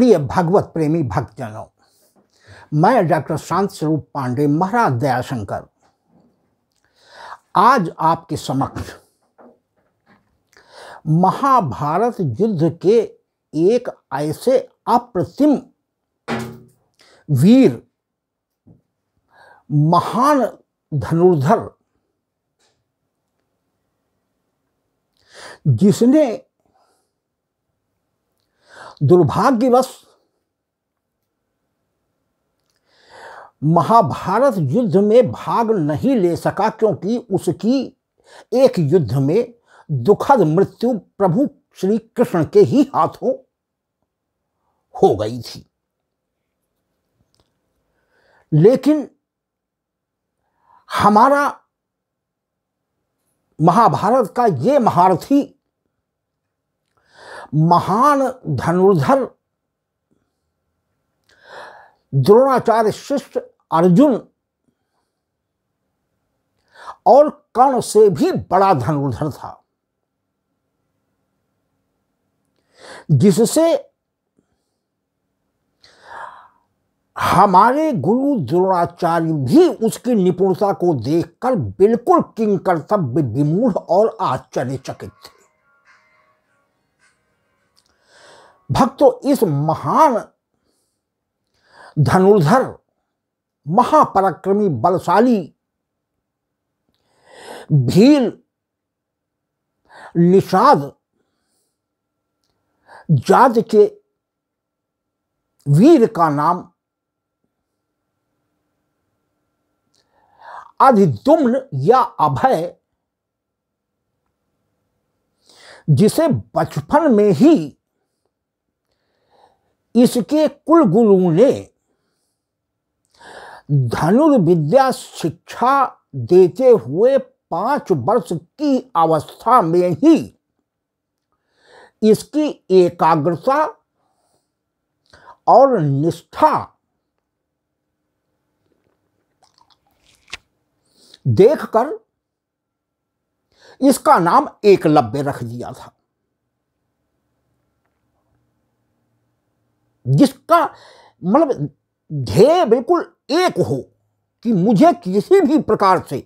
प्रिय भगवत प्रेमी भक्तजनों, मैं डॉक्टर शांत स्वरूप पांडे महाराज दयाशंकर आज आपके समक्ष महाभारत युद्ध के एक ऐसे अप्रतिम वीर महान धनुर्धर जिसने दुर्भाग्यवश महाभारत युद्ध में भाग नहीं ले सका, क्योंकि उसकी एक युद्ध में दुखद मृत्यु प्रभु श्री कृष्ण के ही हाथों हो गई थी। लेकिन हमारा महाभारत का ये महारथी महान धनुर्धर द्रोणाचार्य शिष्य अर्जुन और कर्ण से भी बड़ा धनुर्धर था, जिससे हमारे गुरु द्रोणाचार्य भी उसकी निपुणता को देखकर बिल्कुल किंकर्तव्य विमूढ़ और आश्चर्यचकित थे। भक्तों, इस महान धनुर्धर महापराक्रमी बलशाली भील निषाद जाति के वीर का नाम अधिदुम्न या अभय, जिसे बचपन में ही इसके कुल गुरु ने धनुर्विद्या शिक्षा देते हुए 5 वर्ष की अवस्था में ही इसकी एकाग्रता और निष्ठा देखकर इसका नाम एकलव्य रख दिया था, जिसका मतलब ध्येय बिल्कुल एक हो कि मुझे किसी भी प्रकार से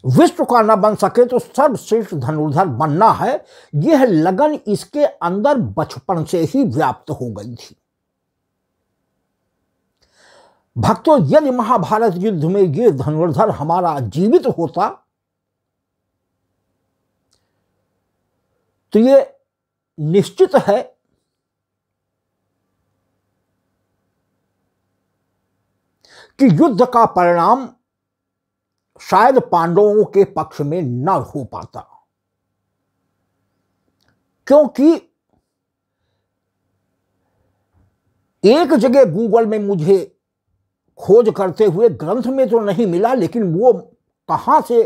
विश्व का न बन सके तो सर्वश्रेष्ठ धनुर्धर बनना है। यह लगन इसके अंदर बचपन से ही व्याप्त हो गई थी। भक्तों, यदि महाभारत युद्ध में यह धनुर्धर हमारा जीवित होता तो ये निश्चित है कि युद्ध का परिणाम शायद पांडवों के पक्ष में न हो पाता, क्योंकि एक जगह गूगल में मुझे खोज करते हुए ग्रंथ में तो नहीं मिला, लेकिन वो कहां से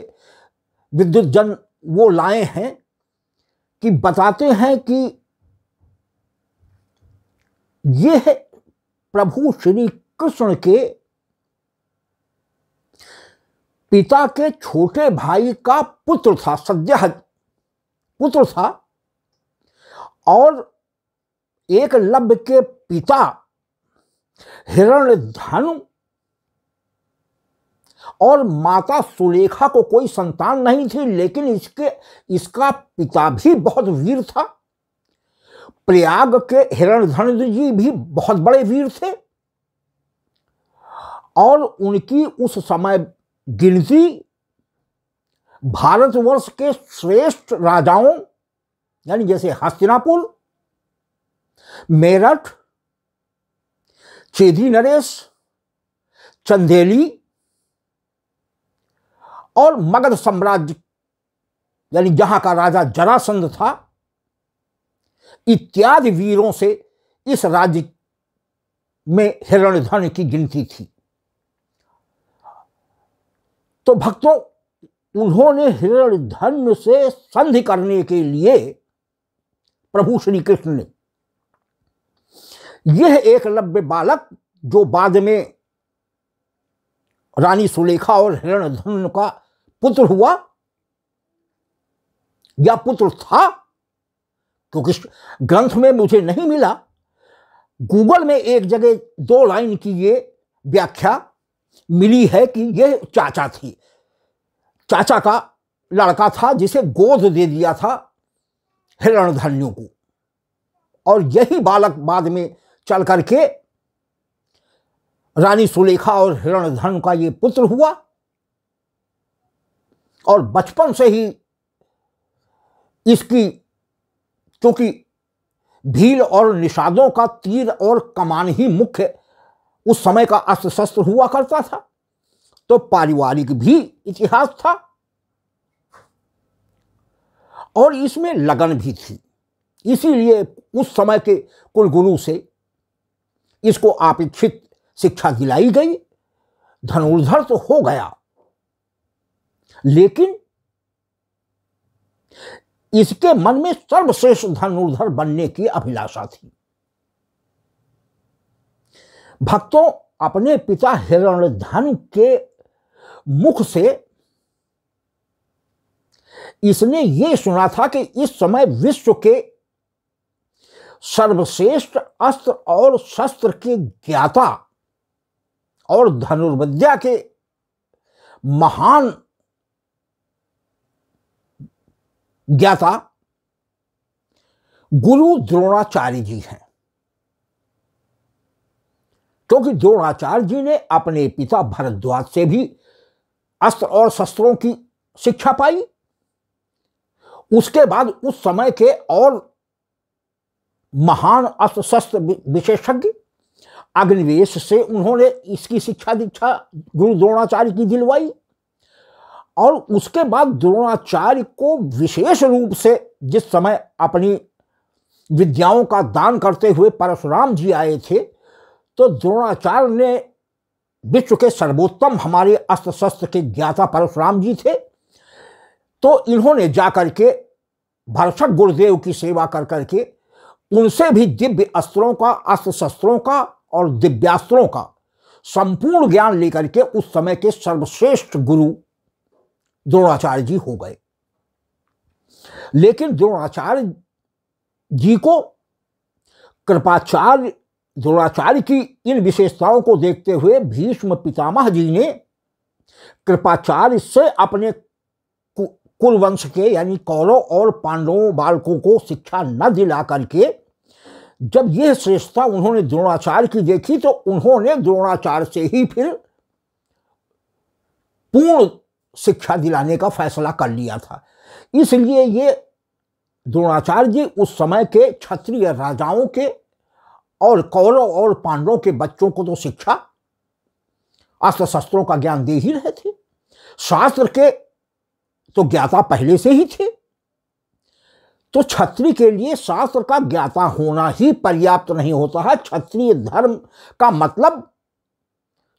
विद्युत जन वो लाए हैं कि बताते हैं कि यह प्रभु श्री कृष्ण के पिता के छोटे भाई का पुत्र था, सद्यः पुत्र था, और एकलव्य के पिता हिरण्यधनु और माता सुलेखा को कोई संतान नहीं थी, लेकिन इसका पिता भी बहुत वीर था। प्रयाग के हिरण्यधनु जी भी बहुत बड़े वीर थे, और उनकी उस समय गिनती भारतवर्ष के श्रेष्ठ राजाओं यानी जैसे हस्तिनापुर, मेरठ, चेदी नरेश, चंदेली और मगध साम्राज्य यानी जहां का राजा जरासंध था, इत्यादि वीरों से इस राज्य में हिरण्यधन की गिनती थी। तो भक्तों, उन्होंने हिरण्यधन से संधि करने के लिए प्रभु श्री कृष्ण ने यह एकलव्य बालक, जो बाद में रानी सुलेखा और हिरण्यधन का पुत्र हुआ या पुत्र था, क्योंकि ग्रंथ में मुझे नहीं मिला। गूगल में एक जगह 2 लाइन की ये व्याख्या मिली है कि यह चाचा थी, चाचा का लड़का था जिसे गोद दे दिया था हिरण्यधन्यु को, और यही बालक बाद में चल करके रानी सुलेखा और हिरण्यधन्यु का ये पुत्र हुआ। और बचपन से ही इसकी, क्योंकि भील और निषादों का तीर और कमान ही मुख्य उस समय का अस्त्र शस्त्र हुआ करता था, तो पारिवारिक भी इतिहास था और इसमें लगन भी थी। इसीलिए उस समय के कुलगुरु से इसको अपेक्षित शिक्षा दिलाई गई। धनुर्धर तो हो गया, लेकिन इसके मन में सर्वश्रेष्ठ धनुर्धर बनने की अभिलाषा थी। भक्तों, अपने पिता हिरण्यधन्यु के मुख से इसने ये सुना था कि इस समय विश्व के सर्वश्रेष्ठ अस्त्र और शस्त्र के ज्ञाता और धनुर्विद्या के महान ज्ञाता गुरु द्रोणाचार्य जी हैं, क्योंकि द्रोणाचार्य जी ने अपने पिता भरद्वाज से भी अस्त्र और शस्त्रों की शिक्षा पाई। उसके बाद उस समय के और महान अस्त्र शस्त्र विशेषज्ञ अग्निवेश से उन्होंने इसकी शिक्षा दीक्षा गुरु द्रोणाचार्य की दिलवाई। और उसके बाद द्रोणाचार्य को विशेष रूप से जिस समय अपनी विद्याओं का दान करते हुए परशुराम जी आए थे, तो द्रोणाचार्य ने, विश्व के सर्वोत्तम हमारे अस्त्र शस्त्र के ज्ञाता परशुराम जी थे, तो इन्होंने जाकर के भरसक गुरुदेव की सेवा कर करके उनसे भी दिव्य अस्त्रों का, अस्त्र शस्त्रों का और दिव्यास्त्रों का संपूर्ण ज्ञान लेकर के उस समय के सर्वश्रेष्ठ गुरु द्रोणाचार्य जी हो गए। लेकिन द्रोणाचार्य जी को कृपाचार्य द्रोणाचार्य की इन विशेषताओं को देखते हुए भीष्म पितामह जी ने कृपाचार्य से अपने कुलवंश के यानी कौरव और पांडवों बालकों को शिक्षा न दिला करके जब यह श्रेष्ठता उन्होंने द्रोणाचार्य की देखी, तो उन्होंने द्रोणाचार्य से ही फिर पूर्ण शिक्षा दिलाने का फैसला कर लिया था। इसलिए ये द्रोणाचार्य जी उस समय के क्षत्रिय राजाओं के और कौरव और पांडवों के बच्चों को तो शिक्षा, अस्त्र शस्त्रों का ज्ञान दे ही रहे थे। शास्त्र के तो ज्ञाता पहले से ही थे, तो क्षत्रिय के लिए शास्त्र का ज्ञाता होना ही पर्याप्त नहीं होता है। क्षत्रिय धर्म का मतलब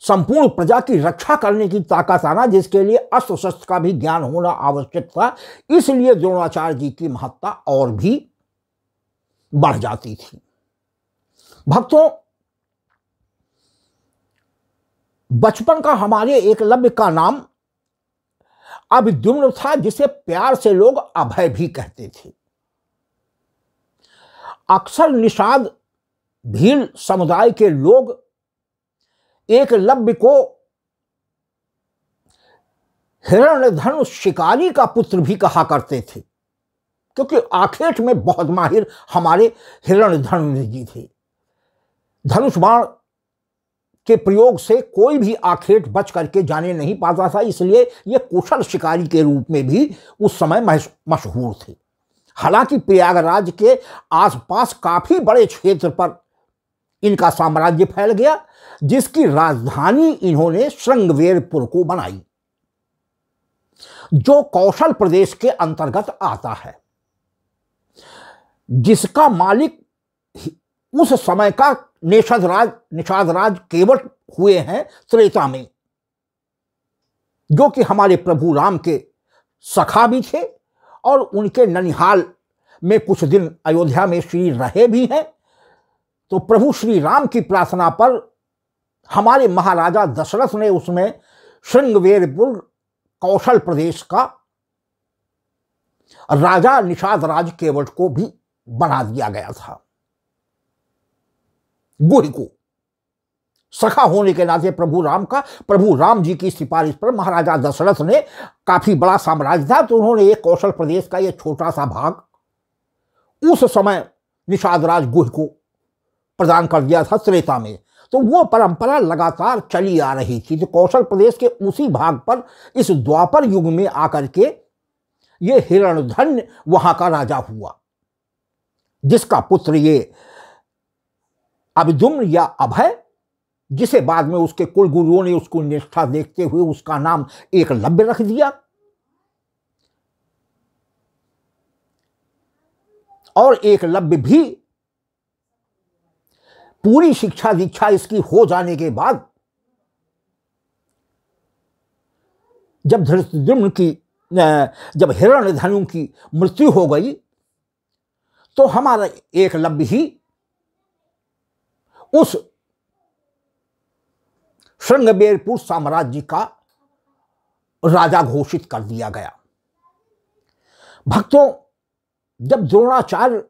संपूर्ण प्रजा की रक्षा करने की ताकत आना, जिसके लिए अस्त्र शस्त्र का भी ज्ञान होना आवश्यक था। इसलिए द्रोणाचार्य जी की महत्ता और भी बढ़ जाती थी। भक्तों, बचपन का हमारे एकलव्य का नाम अभिद्युम्न था, जिसे प्यार से लोग अभय भी कहते थे। अक्सर निषाद भील समुदाय के लोग एकलव्य को हिरण्यधनु शिकारी का पुत्र भी कहा करते थे, क्योंकि आखेट में बहुत माहिर हमारे हिरण्यधनु जी थे। धनुष बाण के प्रयोग से कोई भी आखेट बच करके जाने नहीं पाता था, इसलिए ये कुशल शिकारी के रूप में भी उस समय मशहूर थे। हालांकि प्रयागराज के आसपास काफी बड़े क्षेत्र पर इनका साम्राज्य फैल गया, जिसकी राजधानी इन्होंने श्रृंगवेरपुर को बनाई, जो कौशल प्रदेश के अंतर्गत आता है, जिसका मालिक उस समय का निषाद राज केवट हुए हैं त्रेता में, जो कि हमारे प्रभु राम के सखा भी थे और उनके ननिहाल में कुछ दिन अयोध्या में श्री रहे भी हैं। तो प्रभु श्री राम की प्रार्थना पर हमारे महाराजा दशरथ ने उसमें श्रृंगवेरपुर कौशल प्रदेश का राजा निषाद राज केवट को भी बना दिया गया था। गुहि को सखा होने के नाते प्रभु राम जी की सिफारिश पर महाराजा दशरथ ने, काफी बड़ा साम्राज्य था, तो उन्होंने एक कौशल प्रदेश का एक छोटा सा भाग उस समय निषाद राज गुहि को प्रदान कर दिया था त्रेता में। तो वो परंपरा लगातार चली आ रही थी। तो कौशल प्रदेश के उसी भाग पर इस द्वापर युग में आकर के ये हिरण्यधन्य वहां का राजा हुआ, जिसका पुत्र ये अभिद्युम्न या अभय, जिसे बाद में उसके कुल गुरुओं ने उसको निष्ठा देखते हुए उसका नाम एकलव्य रख दिया। और एकलव्य भी पूरी शिक्षा दीक्षा इसकी हो जाने के बाद जब धृतराष्ट्र की, जब हिरण्यधनु की मृत्यु हो गई, तो हमारा एकलव्य ही उस श्रृंगबेरपुर साम्राज्य का राजा घोषित कर दिया गया। भक्तों, जब द्रोणाचार्य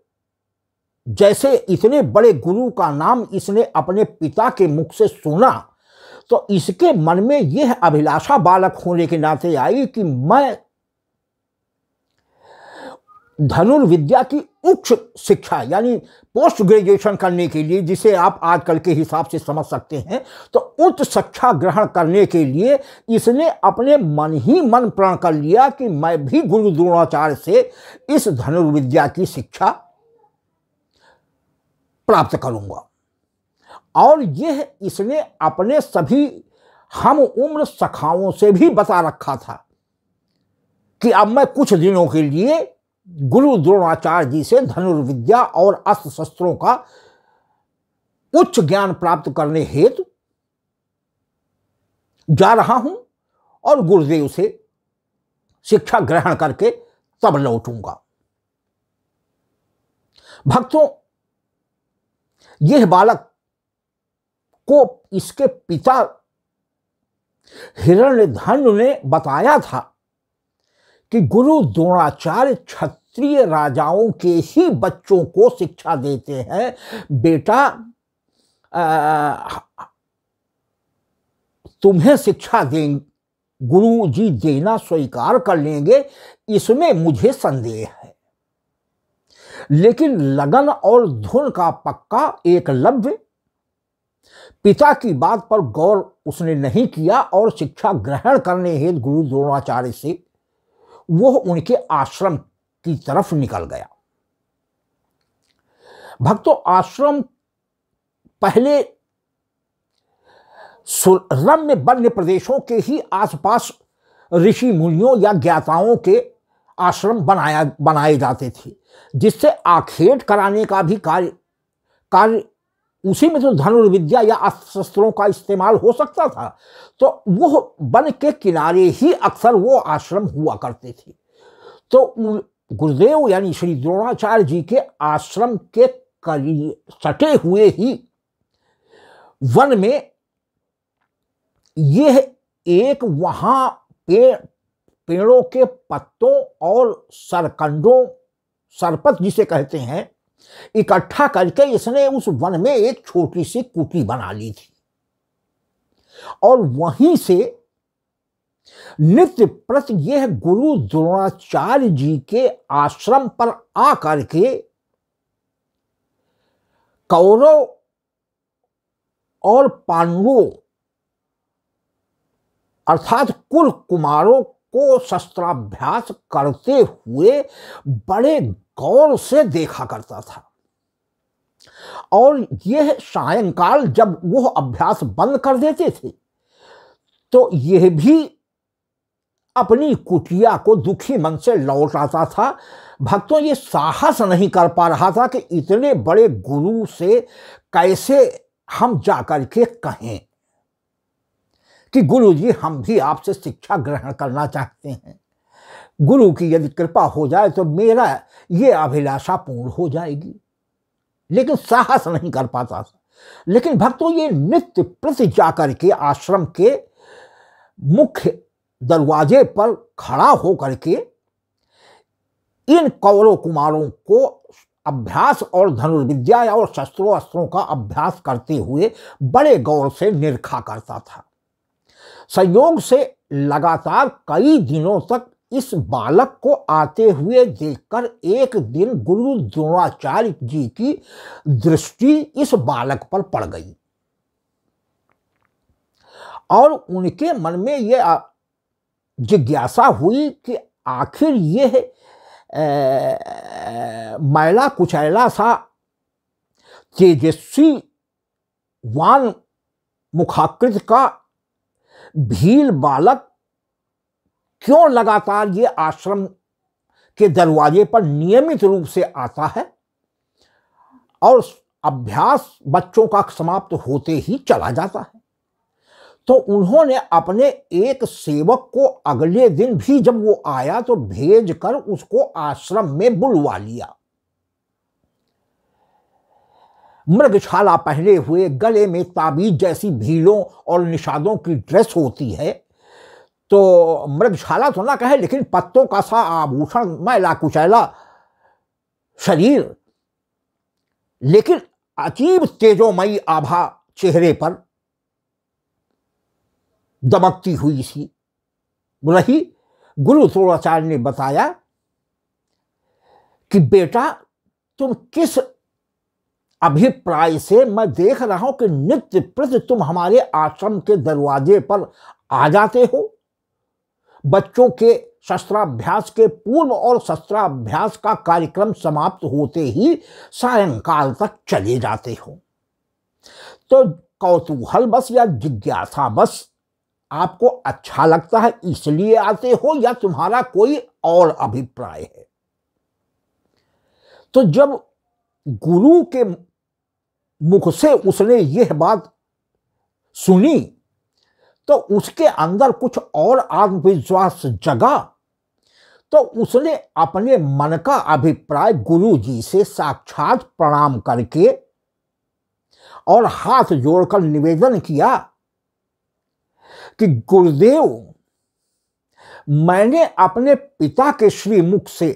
जैसे इतने बड़े गुरु का नाम इसने अपने पिता के मुख से सुना, तो इसके मन में यह अभिलाषा बालक होने के नाते आई कि मैं धनुर्विद्या की उच्च शिक्षा यानी पोस्ट ग्रेजुएशन करने के लिए, जिसे आप आजकल के हिसाब से समझ सकते हैं, तो उच्च शिक्षा ग्रहण करने के लिए इसने अपने मन ही मन प्रण कर लिया कि मैं भी गुरु द्रोणाचार्य से इस धनुर्विद्या की शिक्षा प्राप्त करूंगा। और यह इसने अपने सभी हम उम्र सखाओं से भी बता रखा था कि अब मैं कुछ दिनों के लिए गुरु द्रोणाचार्य जी से धनुर्विद्या और अस्त्र शस्त्रों का उच्च ज्ञान प्राप्त करने हेतु जा रहा हूं और गुरुदेव से शिक्षा ग्रहण करके तब लौटूंगा। भक्तों, यह बालक को इसके पिता हिरण्यधनु ने बताया था कि गुरु द्रोणाचार्य क्षत्रिय राजाओं के ही बच्चों को शिक्षा देते हैं। बेटा, तुम्हें शिक्षा दें, गुरु जी देना स्वीकार कर लेंगे, इसमें मुझे संदेह है। लेकिन लगन और धुन का पक्का एकलव्य पिता की बात पर गौर उसने नहीं किया और शिक्षा ग्रहण करने हेतु गुरु द्रोणाचार्य से वह उनके आश्रम की तरफ निकल गया। भक्तों, आश्रम पहले रम्य वन्य प्रदेशों के ही आसपास ऋषि मुनियों या ज्ञाताओं के आश्रम बनाए जाते थे, जिससे आखेट कराने का भी कार्य उसी में तो धनुर्विद्या या अस्त्र शस्त्रों का इस्तेमाल हो सकता था। तो वो वन के किनारे ही अक्सर वो आश्रम हुआ करते थे। तो गुरुदेव यानी श्री द्रोणाचार्य जी के आश्रम के करीब सटे हुए ही वन में यह एक वहां पेड़ों के पत्तों और सरकंडों, सरपत जिसे कहते हैं, इकट्ठा करके इसने उस वन में एक छोटी सी कुटी बना ली थी और वहीं से नित्य प्रति यह गुरु द्रोणाचार्य जी के आश्रम पर आकर के कौरव और पांडवों अर्थात कुल कुमारों को शस्त्राभ्यास करते हुए बड़े गौर से देखा करता था। और यह सायंकाल जब वह अभ्यास बंद कर देते थे तो यह भी अपनी कुटिया को दुखी मन से लौट आता था। भक्तों, ये साहस नहीं कर पा रहा था कि इतने बड़े गुरु से कैसे हम जाकर के कहें कि गुरु जी, हम भी आपसे शिक्षा ग्रहण करना चाहते हैं। गुरु की यदि कृपा हो जाए तो मेरा ये अभिलाषा पूर्ण हो जाएगी। लेकिन साहस नहीं कर पाता था। लेकिन भक्तों, ये नित्य प्रति जाकर के आश्रम के मुख्य दरवाजे पर खड़ा होकर के इन कौरव कुमारों को अभ्यास और धनुर्विद्या और शस्त्रों अस्त्रों का अभ्यास करते हुए बड़े गौर से निरखा करता था। संयोग से लगातार कई दिनों तक इस बालक को आते हुए देखकर एक दिन गुरु द्रोणाचार्य जी की दृष्टि इस बालक पर पड़ गई और उनके मन में यह जिज्ञासा हुई कि आखिर यह मैला कुचैला सा तेजस्वी वान मुखाकृत का भील बालक क्यों लगातार ये आश्रम के दरवाजे पर नियमित रूप से आता है और अभ्यास बच्चों का समाप्त होते ही चला जाता है। तो उन्होंने अपने एक सेवक को अगले दिन भी जब वो आया तो भेजकर उसको आश्रम में बुलवा लिया। मृगशाला पहने हुए, गले में ताबीज जैसी भीलों और निषादों की ड्रेस होती है, तो मृगशाला तो ना कहे लेकिन पत्तों का सा आभूषण, मैला कुचैला शरीर, लेकिन अजीब तेजोमयी आभा चेहरे पर दमकती हुई सी रही। गुरु द्रोणाचार्य ने बताया कि बेटा, तुम किस अभिप्राय से, मैं देख रहा हूं कि नित्य प्रति तुम हमारे आश्रम के दरवाजे पर आ जाते हो, बच्चों के शस्त्राभ्यास के पूर्व और शस्त्राभ्यास का कार्यक्रम समाप्त होते ही सायंकाल तक चले जाते हो। तो कौतूहल बस या जिज्ञासा बस आपको अच्छा लगता है इसलिए आते हो या तुम्हारा कोई और अभिप्राय है? तो जब गुरु के मुख से उसने यह बात सुनी तो उसके अंदर कुछ और आत्मविश्वास जगा। तो उसने अपने मन का अभिप्राय गुरु जी से साक्षात प्रणाम करके और हाथ जोड़कर निवेदन किया कि गुरुदेव, मैंने अपने पिता के श्रीमुख से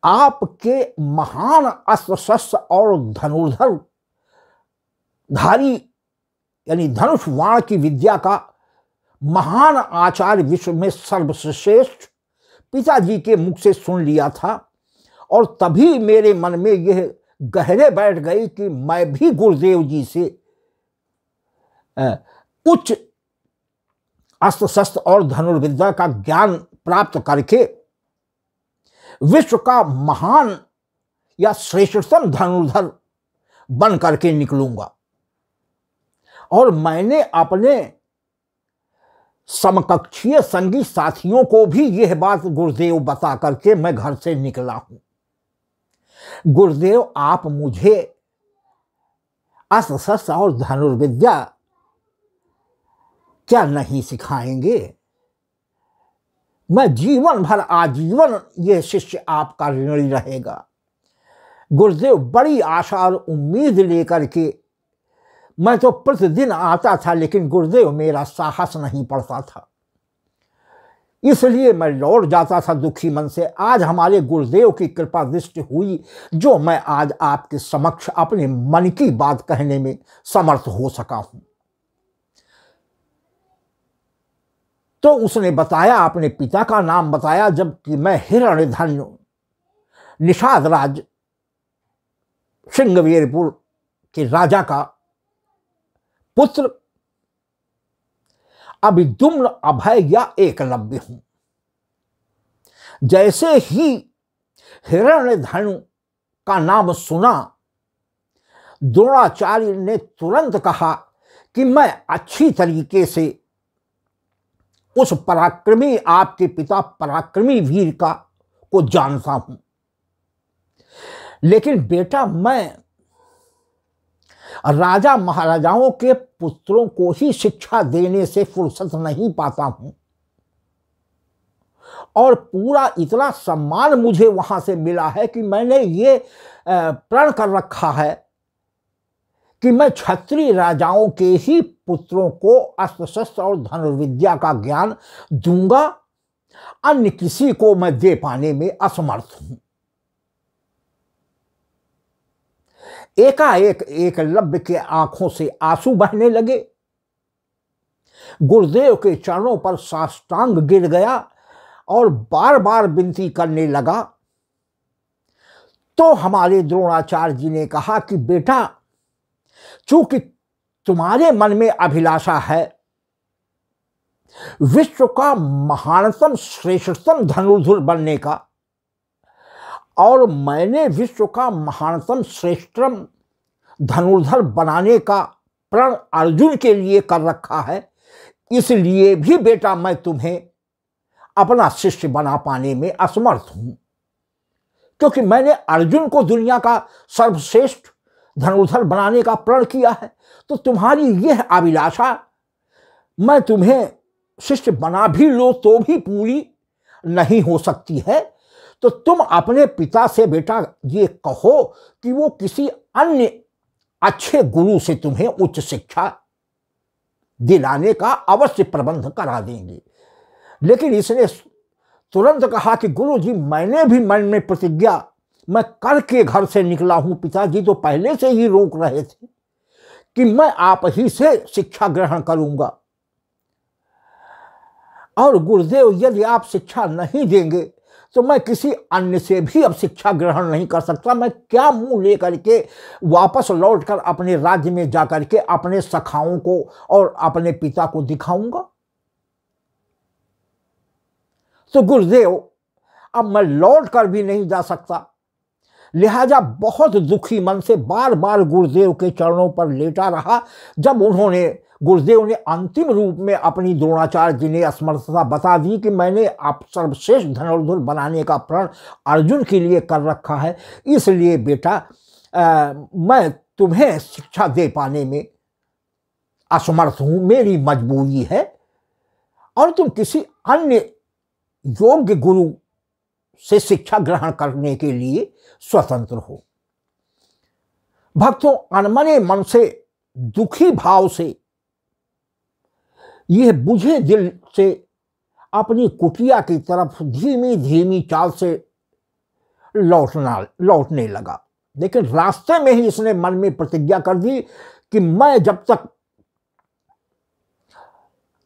आपके महान अस्त्र शस्त्र और धनुर्धर धारी यानी धनुष वाण की विद्या का महान आचार्य विश्व में सर्वश्रेष्ठ पिताजी के मुख से सुन लिया था और तभी मेरे मन में यह गहरे बैठ गई कि मैं भी गुरुदेव जी से उच्च अस्त्र शस्त्र और धनुर्विद्या का ज्ञान प्राप्त करके विश्व का महान या श्रेष्ठतम धनुर्धर बन करके निकलूंगा। और मैंने अपने समकक्षीय संगी साथियों को भी यह बात गुरुदेव बता करके मैं घर से निकला हूं। गुरुदेव, आप मुझे अस्त्र शस्त्र और धनुर्विद्या क्या नहीं सिखाएंगे? मैं जीवन भर आजीवन यह शिष्य आपका ऋणी रहेगा। गुरुदेव, बड़ी आशा और उम्मीद लेकर के मैं तो प्रतिदिन आता था, लेकिन गुरुदेव मेरा साहस नहीं पड़ता था, इसलिए मैं लौट जाता था दुखी मन से। आज हमारे गुरुदेव की कृपा दृष्टि हुई जो मैं आज आपके समक्ष अपने मन की बात कहने में समर्थ हो सका हूं। तो उसने बताया, अपने पिता का नाम बताया, जबकि मैं हिरण्यधन्य निषाद राज श्रृंगवीरपुर के राजा का पुत्र अभिद्युम्न अभय या एकलव्य हूं। जैसे ही हिरण्यधनु का नाम सुना, द्रोणाचार्य ने तुरंत कहा कि मैं अच्छी तरीके से उस पराक्रमी, आपके पिता पराक्रमी वीर को जानता हूं, लेकिन बेटा मैं राजा महाराजाओं के पुत्रों को ही शिक्षा देने से फुर्सत नहीं पाता हूं और पूरा इतना सम्मान मुझे वहां से मिला है कि मैंने ये प्रण कर रखा है कि मैं क्षत्रिय राजाओं के ही पुत्रों को अस्त्र शस्त्र और धनुर्विद्या का ज्ञान दूंगा, अन्य किसी को मैं दे पाने में असमर्थ हूं। एकाएक एकलव्य के आंखों से आंसू बहने लगे। गुरुदेव के चरणों पर साष्टांग गिर गया और बार बार विनती करने लगा। तो हमारे द्रोणाचार्य जी ने कहा कि बेटा, चूंकि तुम्हारे मन में अभिलाषा है विश्व का महानतम श्रेष्ठतम धनुर्धुर बनने का, और मैंने विश्व का महानतम श्रेष्ठतम धनुर्धर बनाने का प्रण अर्जुन के लिए कर रखा है, इसलिए भी बेटा मैं तुम्हें अपना शिष्य बना पाने में असमर्थ हूं, क्योंकि मैंने अर्जुन को दुनिया का सर्वश्रेष्ठ धनुर्धर बनाने का प्रण किया है। तो तुम्हारी यह अभिलाषा मैं तुम्हें शिष्य बना भी लो तो भी पूरी नहीं हो सकती है। तो तुम अपने पिता से बेटा ये कहो कि वो किसी अन्य अच्छे गुरु से तुम्हें उच्च शिक्षा दिलाने का अवश्य प्रबंध करा देंगे। लेकिन इसने तुरंत कहा कि गुरु जी, मैंने भी मन में प्रतिज्ञा मैं करके घर से निकला हूं। पिताजी तो पहले से ही रोक रहे थे कि मैं आप ही से शिक्षा ग्रहण करूंगा, और गुरुदेव यदि आप शिक्षा नहीं देंगे तो मैं किसी अन्य से भी अब शिक्षा ग्रहण नहीं कर सकता। मैं क्या मुंह लेकर के वापस लौटकर अपने राज्य में जाकर के अपने सखाओं को और अपने पिता को दिखाऊंगा। तो गुरुदेव, अब मैं लौट कर भी नहीं जा सकता। लिहाजा बहुत दुखी मन से बार बार गुरुदेव के चरणों पर लेटा रहा। जब गुरुदेव ने अंतिम रूप में अपनी द्रोणाचार्य जी ने असमर्थता बता दी कि मैंने आप सर्वश्रेष्ठ धनुर्धुर बनाने का प्रण अर्जुन के लिए कर रखा है, इसलिए बेटा मैं तुम्हें शिक्षा दे पाने में असमर्थ हूं, मेरी मजबूरी है, और तुम किसी अन्य योग्य गुरु से शिक्षा ग्रहण करने के लिए स्वतंत्र हो। भक्तों, अनमने मन से दुखी भाव से यह बुझे दिल से अपनी कुटिया की तरफ धीमी धीमी चाल से लौटने लगा। लेकिन रास्ते में ही इसने मन में प्रतिज्ञा कर दी कि मैं जब तक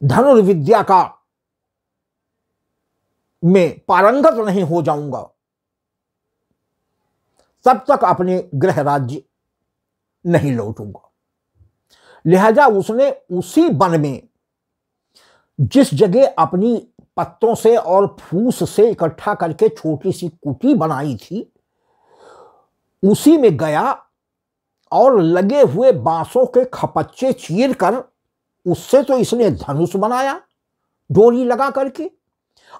धनुर्विद्या का में पारंगत नहीं हो जाऊंगा तब तक अपने गृह राज्य नहीं लौटूंगा। लिहाजा उसने उसी वन में जिस जगह अपनी पत्तों से और फूस से इकट्ठा करके छोटी सी कुटी बनाई थी, उसी में गया और लगे हुए बांसों के खपच्चे चीर कर उससे तो इसने धनुष बनाया डोरी लगा करके,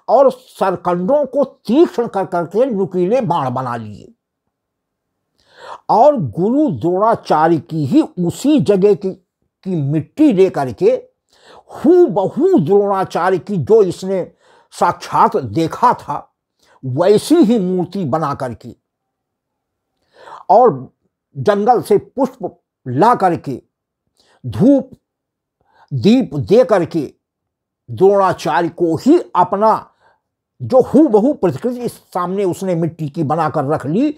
और सरकंडों को तीक्ष्ण कर करके नुकीले बाण बना लिए, और गुरु द्रोणाचार्य की ही उसी जगह की मिट्टी लेकर के हूबहू द्रोणाचार्य की जो इसने साक्षात देखा था वैसी ही मूर्ति बना करके, और जंगल से पुष्प ला करके धूप दीप दे करके द्रोणाचार्य को ही अपना जो हूबहू प्रतिकृति इस सामने उसने मिट्टी की बनाकर रख ली।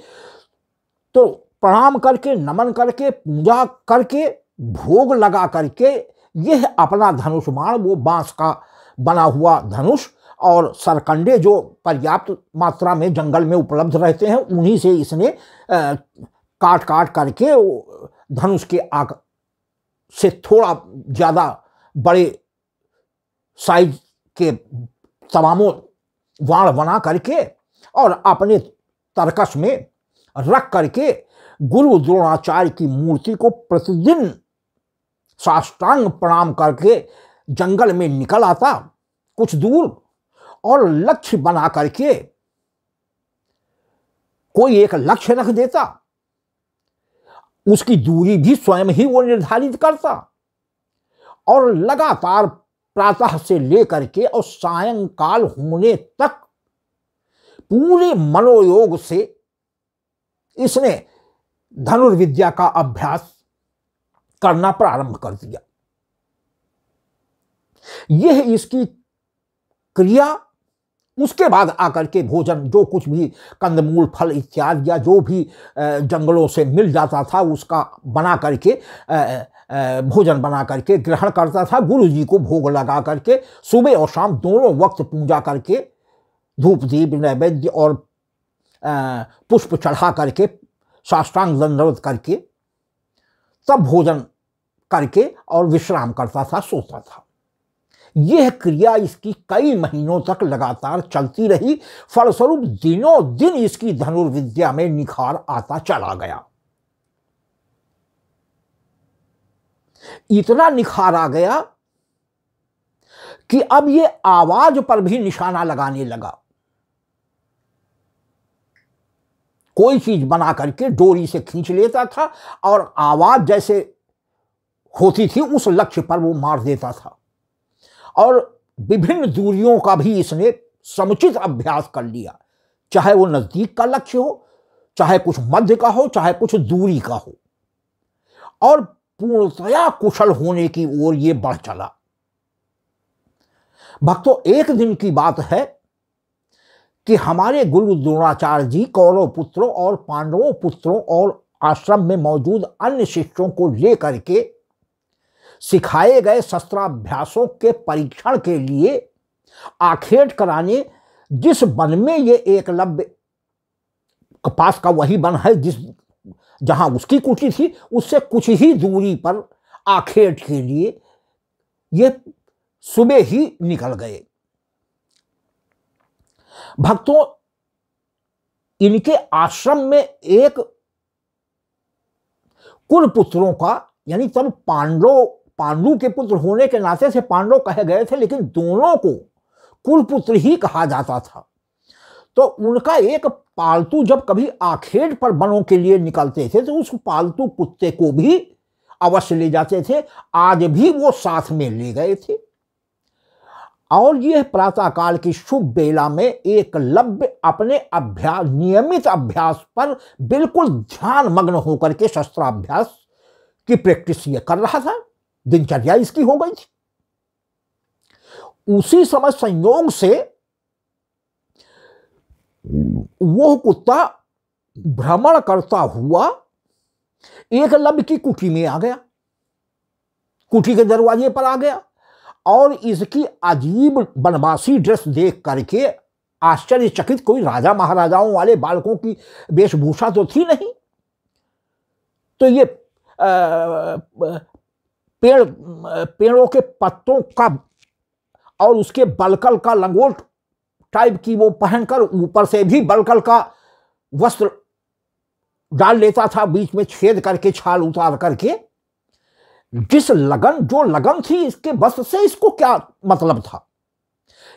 तो प्रणाम करके, नमन करके, पूजा करके, भोग लगा करके यह अपना धनुष बाण, वो बांस का बना हुआ धनुष और सरकंडे जो पर्याप्त मात्रा में जंगल में उपलब्ध रहते हैं, उन्हीं से इसने काट काट करके धनुष के आग से थोड़ा ज़्यादा बड़े साइज के तमामों बाण बना करके और अपने तरकश में रख करके गुरु द्रोणाचार्य की मूर्ति को प्रतिदिन साष्टांग प्रणाम करके जंगल में निकल आता कुछ दूर, और लक्ष्य बना करके कोई एक लक्ष्य रख देता, उसकी दूरी भी स्वयं ही वो निर्धारित करता, और लगातार प्रातः से लेकर के और सायंकाल होने तक पूरे मनोयोग से इसने धनुर्विद्या का अभ्यास करना प्रारंभ कर दिया। यह इसकी क्रिया उसके बाद आकर के भोजन, जो कुछ भी कंदमूल फल इत्यादि या जो भी जंगलों से मिल जाता था उसका बना करके भोजन बना करके ग्रहण करता था। गुरु जी को भोग लगा करके सुबह और शाम दोनों वक्त पूजा करके धूप दीप नैवेद्य और पुष्प चढ़ा करके साष्टांग दंडवत करके तब भोजन करके और विश्राम करता था, सोता था। यह क्रिया इसकी कई महीनों तक लगातार चलती रही। फलस्वरूप दिनों दिन इसकी धनुर्विद्या में निखार आता चला गया। इतना निखार आ गया कि अब यह आवाज पर भी निशाना लगाने लगा। कोई चीज बना करके डोरी से खींच लेता था और आवाज जैसे होती थी उस लक्ष्य पर वो मार देता था। और विभिन्न दूरियों का भी इसने समुचित अभ्यास कर लिया, चाहे वो नजदीक का लक्ष्य हो, चाहे कुछ मध्य का हो, चाहे कुछ दूरी का हो, और पूर्णतया कुशल होने की ओर ये बढ़ चला। भक्तों, एक दिन की बात है कि हमारे गुरु द्रोणाचार्य जी कौरव पुत्रों और पांडवों पुत्रों और आश्रम में मौजूद अन्य शिष्यों को लेकर के सिखाए गए शस्त्राभ्यासों के परीक्षण के लिए आखेट कराने जिस वन में ये एकलव्य पास का वही वन है जहां उसकी कुटी थी, उससे कुछ ही दूरी पर आखेट के लिए ये सुबह ही निकल गए। भक्तों, इनके आश्रम में एक कुल पुत्रों का, यानी तब पांडु के पुत्र होने के नाते से पांडव कहे गए थे, लेकिन दोनों को कुल पुत्र ही कहा जाता था। तो उनका एक पालतू जब कभी आखेट पर वनों के लिए निकलते थे तो उस पालतू कुत्ते को भी अवश्य ले जाते थे। आज भी वो साथ में ले गए थे। और यह प्रातःकाल की शुभ बेला में एकलव्य अपने नियमित अभ्यास पर बिल्कुल ध्यान मग्न होकर के शस्त्राभ्यास की प्रैक्टिस ये कर रहा था। दिनचर्या इसकी हो गई थी। उसी समय संयोग से वो कुत्ता भ्रमण करता हुआ एकलव्य की कुटी में आ गया, कुटी के दरवाजे पर आ गया और इसकी अजीब बनवासी ड्रेस देख करके आश्चर्यचकित, कोई राजा महाराजाओं वाले बालकों की वेशभूषा तो थी नहीं, तो ये पेड़ों के पत्तों का और उसके बलकल का लंगोट टाइप की वो पहनकर ऊपर से भी बलकल का वस्त्र डाल लेता था, बीच में छेद करके छाल उतार करके। जो लगन थी इसके बस से इसको क्या मतलब था।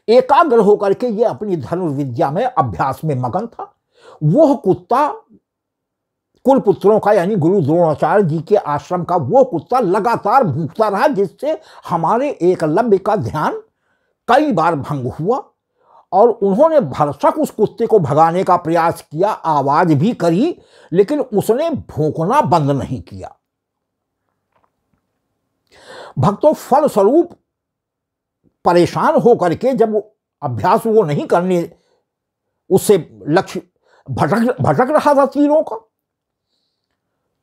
एकाग्र होकर के ये अपनी धनुर्विद्या में अभ्यास में मगन था। वह कुत्ता कुल पुत्रों का, यानी गुरु द्रोणाचार्य जी के आश्रम का वो कुत्ता लगातार भूखता रहा, जिससे हमारे एकलव्य का ध्यान कई बार भंग हुआ और उन्होंने भरसक उस कुत्ते को भगाने का प्रयास किया, आवाज भी करी, लेकिन उसने भौंकना बंद नहीं किया। भक्तों, फलस्वरूप परेशान होकर के जब अभ्यास वो नहीं करने, उससे लक्ष्य भटक रहा था तीरों का,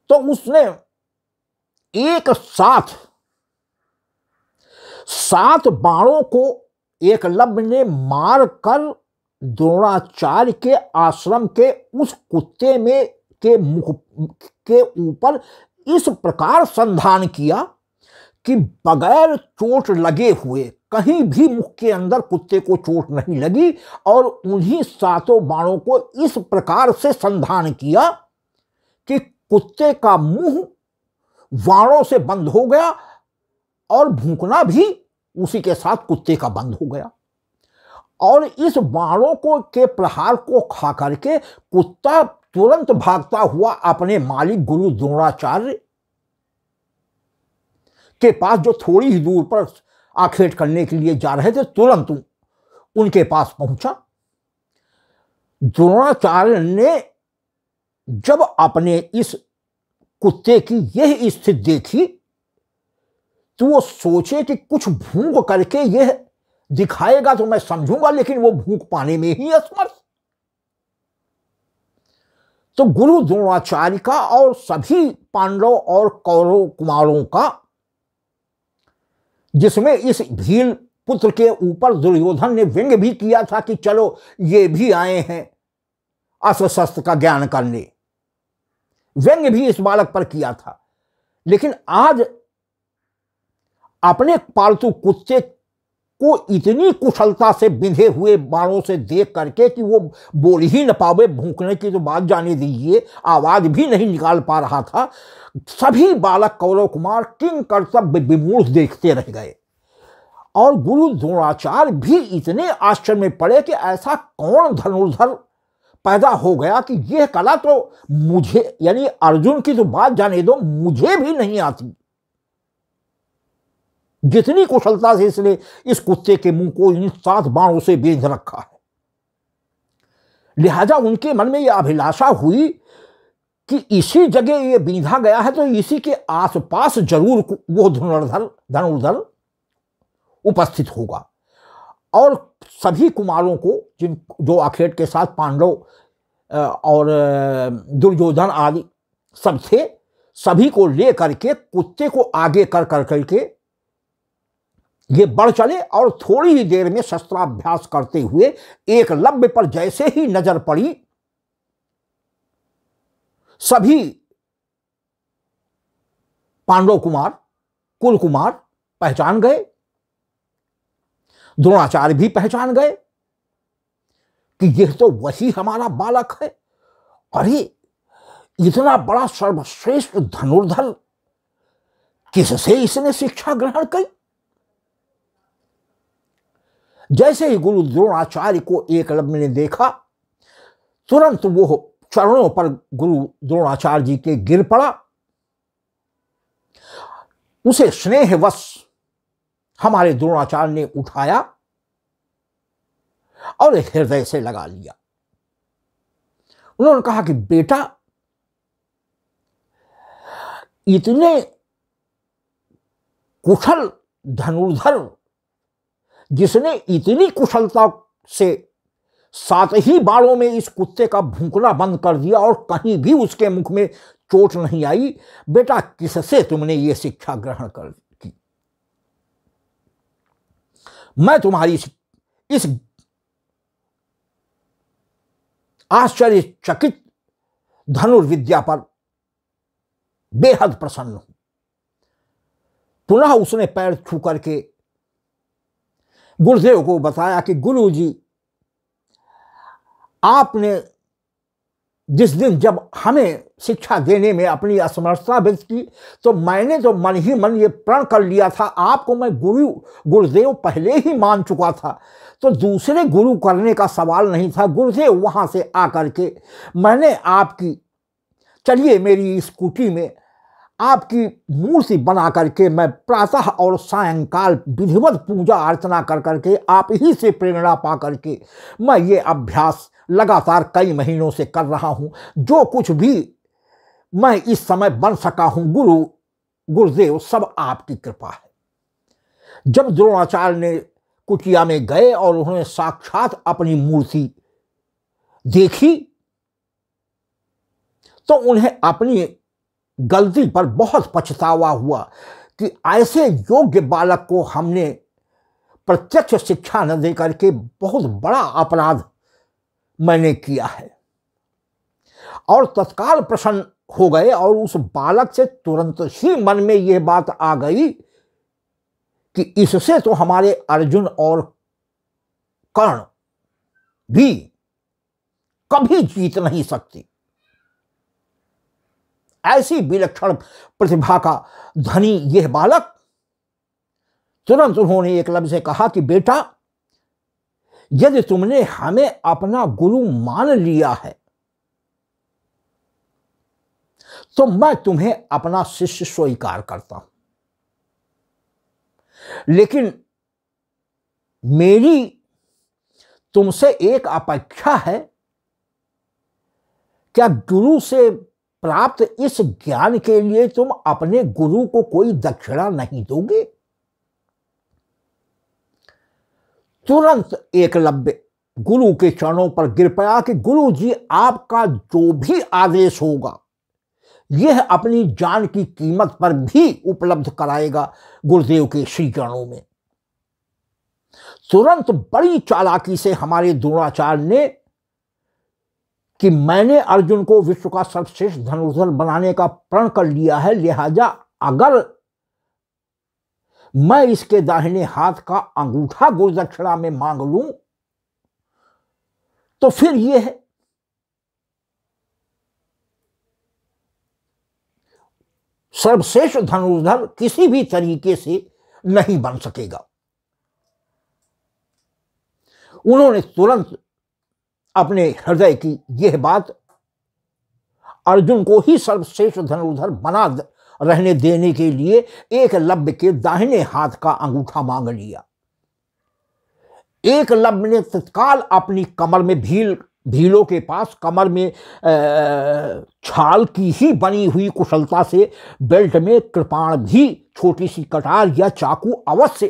तो उसने एक साथ 7 बाणों को एकलव्य ने मार कर द्रोणाचार्य के आश्रम के उस कुत्ते में के मुख के ऊपर इस प्रकार संधान किया कि बगैर चोट लगे हुए, कहीं भी मुख के अंदर कुत्ते को चोट नहीं लगी, और उन्हीं 7 बाणों को इस प्रकार से संधान किया कि कुत्ते का मुंह बाणों से बंद हो गया और भूखना भी उसी के साथ कुत्ते का बंद हो गया। और इस बाणों के प्रहार को खा करके कुत्ता तुरंत भागता हुआ अपने मालिक गुरु द्रोणाचार्य के पास, जो थोड़ी ही दूर पर आखेट करने के लिए जा रहे थे, तुरंत उनके पास पहुंचा। द्रोणाचार्य ने जब अपने इस कुत्ते की यह स्थिति देखी तो वो सोचे कि कुछ भूख करके यह दिखाएगा तो मैं समझूंगा, लेकिन वो भूख पाने में ही असमर्थ। तो गुरु द्रोणाचार्य का और सभी पांडव और कौरव कुमारों का, जिसमें इस भील पुत्र के ऊपर दुर्योधन ने व्यंग्य भी किया था कि चलो ये भी आए हैं अस्त्र शस्त्र का ज्ञान करने, व्यंग्य भी इस बालक पर किया था। लेकिन आज अपने पालतू कुत्ते को इतनी कुशलता से बिंधे हुए बाणों से देख करके कि वो बोल ही न पावे, भूखने की तो बात जाने दीजिए, आवाज भी नहीं निकाल पा रहा था, सभी बालक कौरव कुमार किंग कर्तव्य विमूढ़ देखते रह गए। और गुरु द्रोणाचार्य भी इतने आश्चर्य में पड़े कि ऐसा कौन धनुर्धर पैदा हो गया कि यह कला तो मुझे, यानी अर्जुन की तो बात जाने दो, मुझे भी नहीं आती। जितनी कुशलता से इसने इस कुत्ते के मुंह को इन 7 बाणों से बेंध रखा है। लिहाजा उनके मन में यह अभिलाषा हुई कि इसी जगह ये बींधा गया है तो इसी के आसपास जरूर वो धनुर्धर उपस्थित होगा। और सभी कुमारों को, जो अखेट के साथ पांडव और दुर्योधन आदि सब थे, सभी को ले करके कुत्ते को आगे कर करके ये बढ़ चले। और थोड़ी ही देर में शस्त्राभ्यास करते हुए एकलव्य पर जैसे ही नजर पड़ी, सभी पांडव कुमार, कुल कुमार पहचान गए, द्रोणाचार्य भी पहचान गए कि यह तो वही हमारा बालक है। अरे इतना बड़ा सर्वश्रेष्ठ धनुर्धर किससे इसने शिक्षा ग्रहण की? जैसे ही गुरु द्रोणाचार्य को एकलव्य ने देखा, तुरंत वो चरणों पर गुरु द्रोणाचार्य जी के गिर पड़ा, उसे स्नेहवश हमारे द्रोणाचार्य ने उठाया और हृदय से लगा लिया। उन्होंने कहा कि बेटा, इतने कुशल धनुर्धर, जिसने इतनी कुशलता से 7 ही बाणों में इस कुत्ते का भूखना बंद कर दिया और कहीं भी उसके मुख में चोट नहीं आई, बेटा किससे तुमने ये शिक्षा ग्रहण कर की? मैं तुम्हारी इस आश्चर्यचकित धनुर्विद्या पर बेहद प्रसन्न हूं। पुनः उसने पैर छू करके गुरुदेव को बताया कि गुरुजी, आपने जिस दिन जब हमें शिक्षा देने में अपनी असमर्थता व्यक्त की, तो मैंने तो मन ही मन ये प्रण कर लिया था, आपको मैं गुरुदेव पहले ही मान चुका था, तो दूसरे गुरु करने का सवाल नहीं था। गुरुदेव वहां से आकर के मैंने आपकी, चलिए मेरी इस कुटी में आपकी मूर्ति बना करके मैं प्रातः और सायंकाल विधिवत पूजा अर्चना कर करके आप ही से प्रेरणा पा करके मैं ये अभ्यास लगातार कई महीनों से कर रहा हूं। जो कुछ भी मैं इस समय बन सका हूं, गुरुदेव, सब आपकी कृपा है। जब द्रोणाचार्य ने कुटिया में गए और उन्होंने साक्षात अपनी मूर्ति देखी, तो उन्हें अपनी गलती पर बहुत पछतावा हुआ कि ऐसे योग्य बालक को हमने प्रत्यक्ष शिक्षा न दे करके बहुत बड़ा अपराध मैंने किया है। और तत्काल प्रसन्न हो गए और उस बालक से तुरंत ही मन में यह बात आ गई कि इससे तो हमारे अर्जुन और कर्ण भी कभी जीत नहीं सकती। ऐसी विलक्षण प्रतिभा का धनी यह बालक। तुरंत उन्होंने एकलव्य से कहा कि बेटा, यदि तुमने हमें अपना गुरु मान लिया है तो मैं तुम्हें अपना शिष्य स्वीकार करता हूं, लेकिन मेरी तुमसे एक अपेक्षा है। क्या गुरु से प्राप्त इस ज्ञान के लिए तुम अपने गुरु को कोई दक्षिणा नहीं दोगे? तुरंत एकलव्य गुरु के चरणों पर गिर पड़ा कि गुरु जी, आपका जो भी आदेश होगा यह अपनी जान की कीमत पर भी उपलब्ध कराएगा गुरुदेव के श्री चरणों में। तुरंत बड़ी चालाकी से हमारे द्रोणाचार्य ने कि मैंने अर्जुन को विश्व का सर्वश्रेष्ठ धनुर्धर बनाने का प्रण कर लिया है, लिहाजा अगर मैं इसके दाहिने हाथ का अंगूठा गुरुदक्षिणा में मांग लूं तो फिर यह सर्वश्रेष्ठ धनुर्धर किसी भी तरीके से नहीं बन सकेगा। उन्होंने तुरंत अपने हृदय की यह बात अर्जुन को ही सर्वश्रेष्ठ धनुर्धर बना रहने देने के लिए एकलव्य के दाहिने हाथ का अंगूठा मांग लिया। एकलव्य ने तत्काल अपनी कमर में भीलों के पास कमर में छाल की ही बनी हुई कुशलता से बेल्ट में कृपाण भी छोटी सी कटार या चाकू अवश्य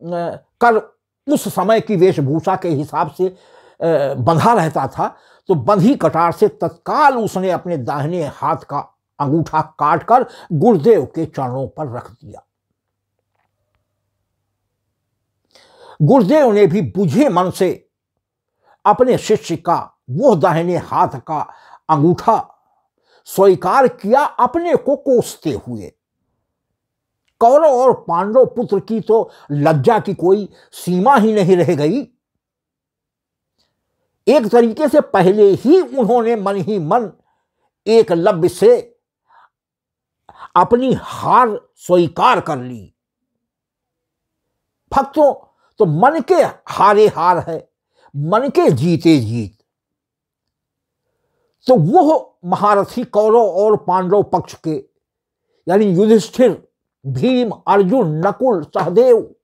कर उस समय की वेशभूषा के हिसाब से बंधा रहता था, तो बंधी कटार से तत्काल उसने अपने दाहिने हाथ का अंगूठा काटकर गुरुदेव के चरणों पर रख दिया। गुरुदेव ने भी बुझे मन से अपने शिष्य का वो दाहिने हाथ का अंगूठा स्वीकार किया, अपने को कोसते हुए। कौरव और पांडव पुत्र की तो लज्जा की कोई सीमा ही नहीं रह गई। एक तरीके से पहले ही उन्होंने मन ही मन एकलव्य से अपनी हार स्वीकार कर ली। भक्तों, तो मन के हारे हार है, मन के जीते जीत। तो वो महारथी कौरव और पांडव पक्ष के यानी युधिष्ठिर, भीम, अर्जुन, नकुल, सहदेव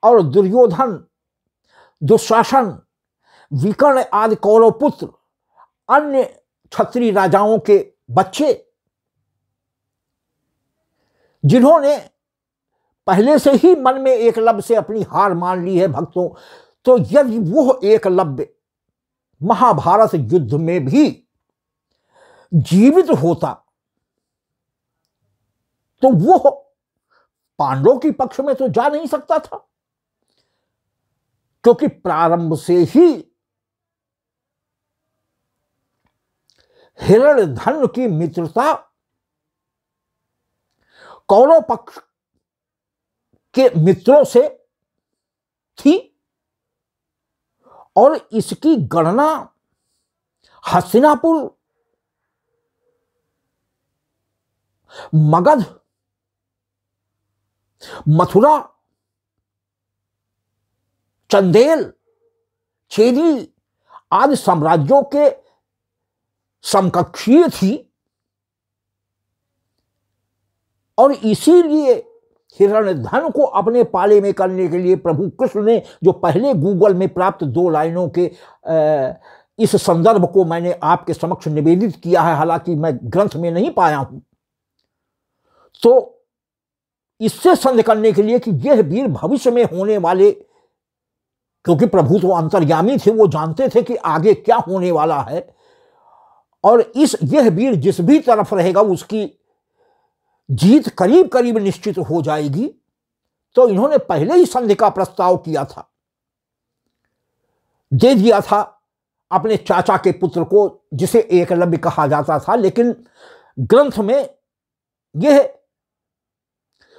और दुर्योधन, दुशासन, विकर्ण आदि कौरव पुत्र, अन्य क्षत्रिय राजाओं के बच्चे, जिन्होंने पहले से ही मन में एकलव्य से अपनी हार मान ली है भक्तों, तो यदि वो एकलव्य महाभारत युद्ध में भी जीवित होता तो वो पांडवों के पक्ष में तो जा नहीं सकता था, क्योंकि प्रारंभ से ही हिरण्यधन की मित्रता कौरव पक्ष के मित्रों से थी और इसकी गणना हस्तिनापुर, मगध, मथुरा, चंदेल, चेदी आदि साम्राज्यों के समकक्षीय थी। और इसीलिए हिरण्यधन को अपने पाले में करने के लिए प्रभु कृष्ण ने जो पहले गूगल में प्राप्त 2 लाइनों के इस संदर्भ को मैंने आपके समक्ष निवेदित किया है, हालांकि मैं ग्रंथ में नहीं पाया हूं, तो इससे संदेह करने के लिए कि यह वीर भविष्य में होने वाले, क्योंकि प्रभु तो अंतर्यामी थे, वो जानते थे कि आगे क्या होने वाला है और यह वीर जिस भी तरफ रहेगा उसकी जीत करीब करीब निश्चित हो जाएगी। तो इन्होंने पहले ही संधि का प्रस्ताव किया था, दे दिया था अपने चाचा के पुत्र को, जिसे एकलव्य कहा जाता था, लेकिन ग्रंथ में यह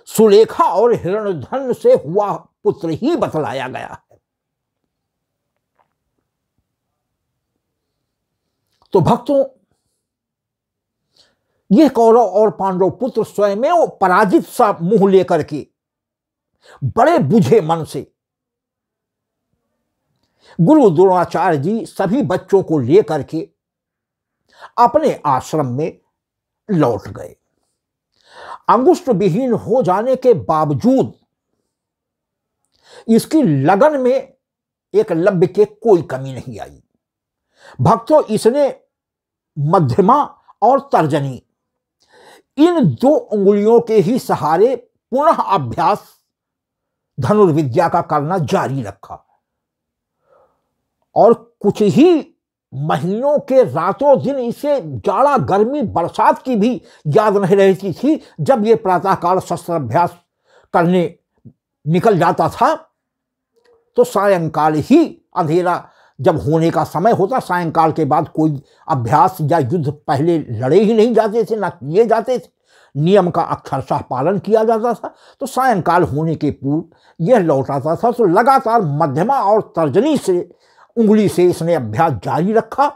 सुलेखा और हिरण्यधन से हुआ पुत्र ही बतलाया गया है। तो भक्तों, यह कौरव और पांडव पुत्र स्वयं में पराजित सा मुंह लेकर के बड़े बुझे मन से गुरु द्रोणाचार्य जी सभी बच्चों को लेकर के अपने आश्रम में लौट गए। अंगुष्ठ विहीन हो जाने के बावजूद इसकी लगन में एकलव्य के कोई कमी नहीं आई। भक्तों, इसने मध्यमा और तर्जनी इन 2 उंगलियों के ही सहारे पुनः अभ्यास धनुर्विद्या का करना जारी रखा और कुछ ही महीनों के रातों दिन इसे जाड़ा गर्मी बरसात की भी याद नहीं रहती थी। जब ये प्रातःकाल शस्त्र अभ्यास करने निकल जाता था तो सायंकाल ही अंधेरा जब होने का समय होता, सायंकाल के बाद कोई अभ्यास या युद्ध पहले लड़े ही नहीं जाते थे, ना किए जाते थे, नियम का अक्षरशः पालन किया जाता था। तो सायंकाल होने के पूर्व यह लौट आता था। तो लगातार मध्यमा और तर्जनी से उंगली से इसने अभ्यास जारी रखा।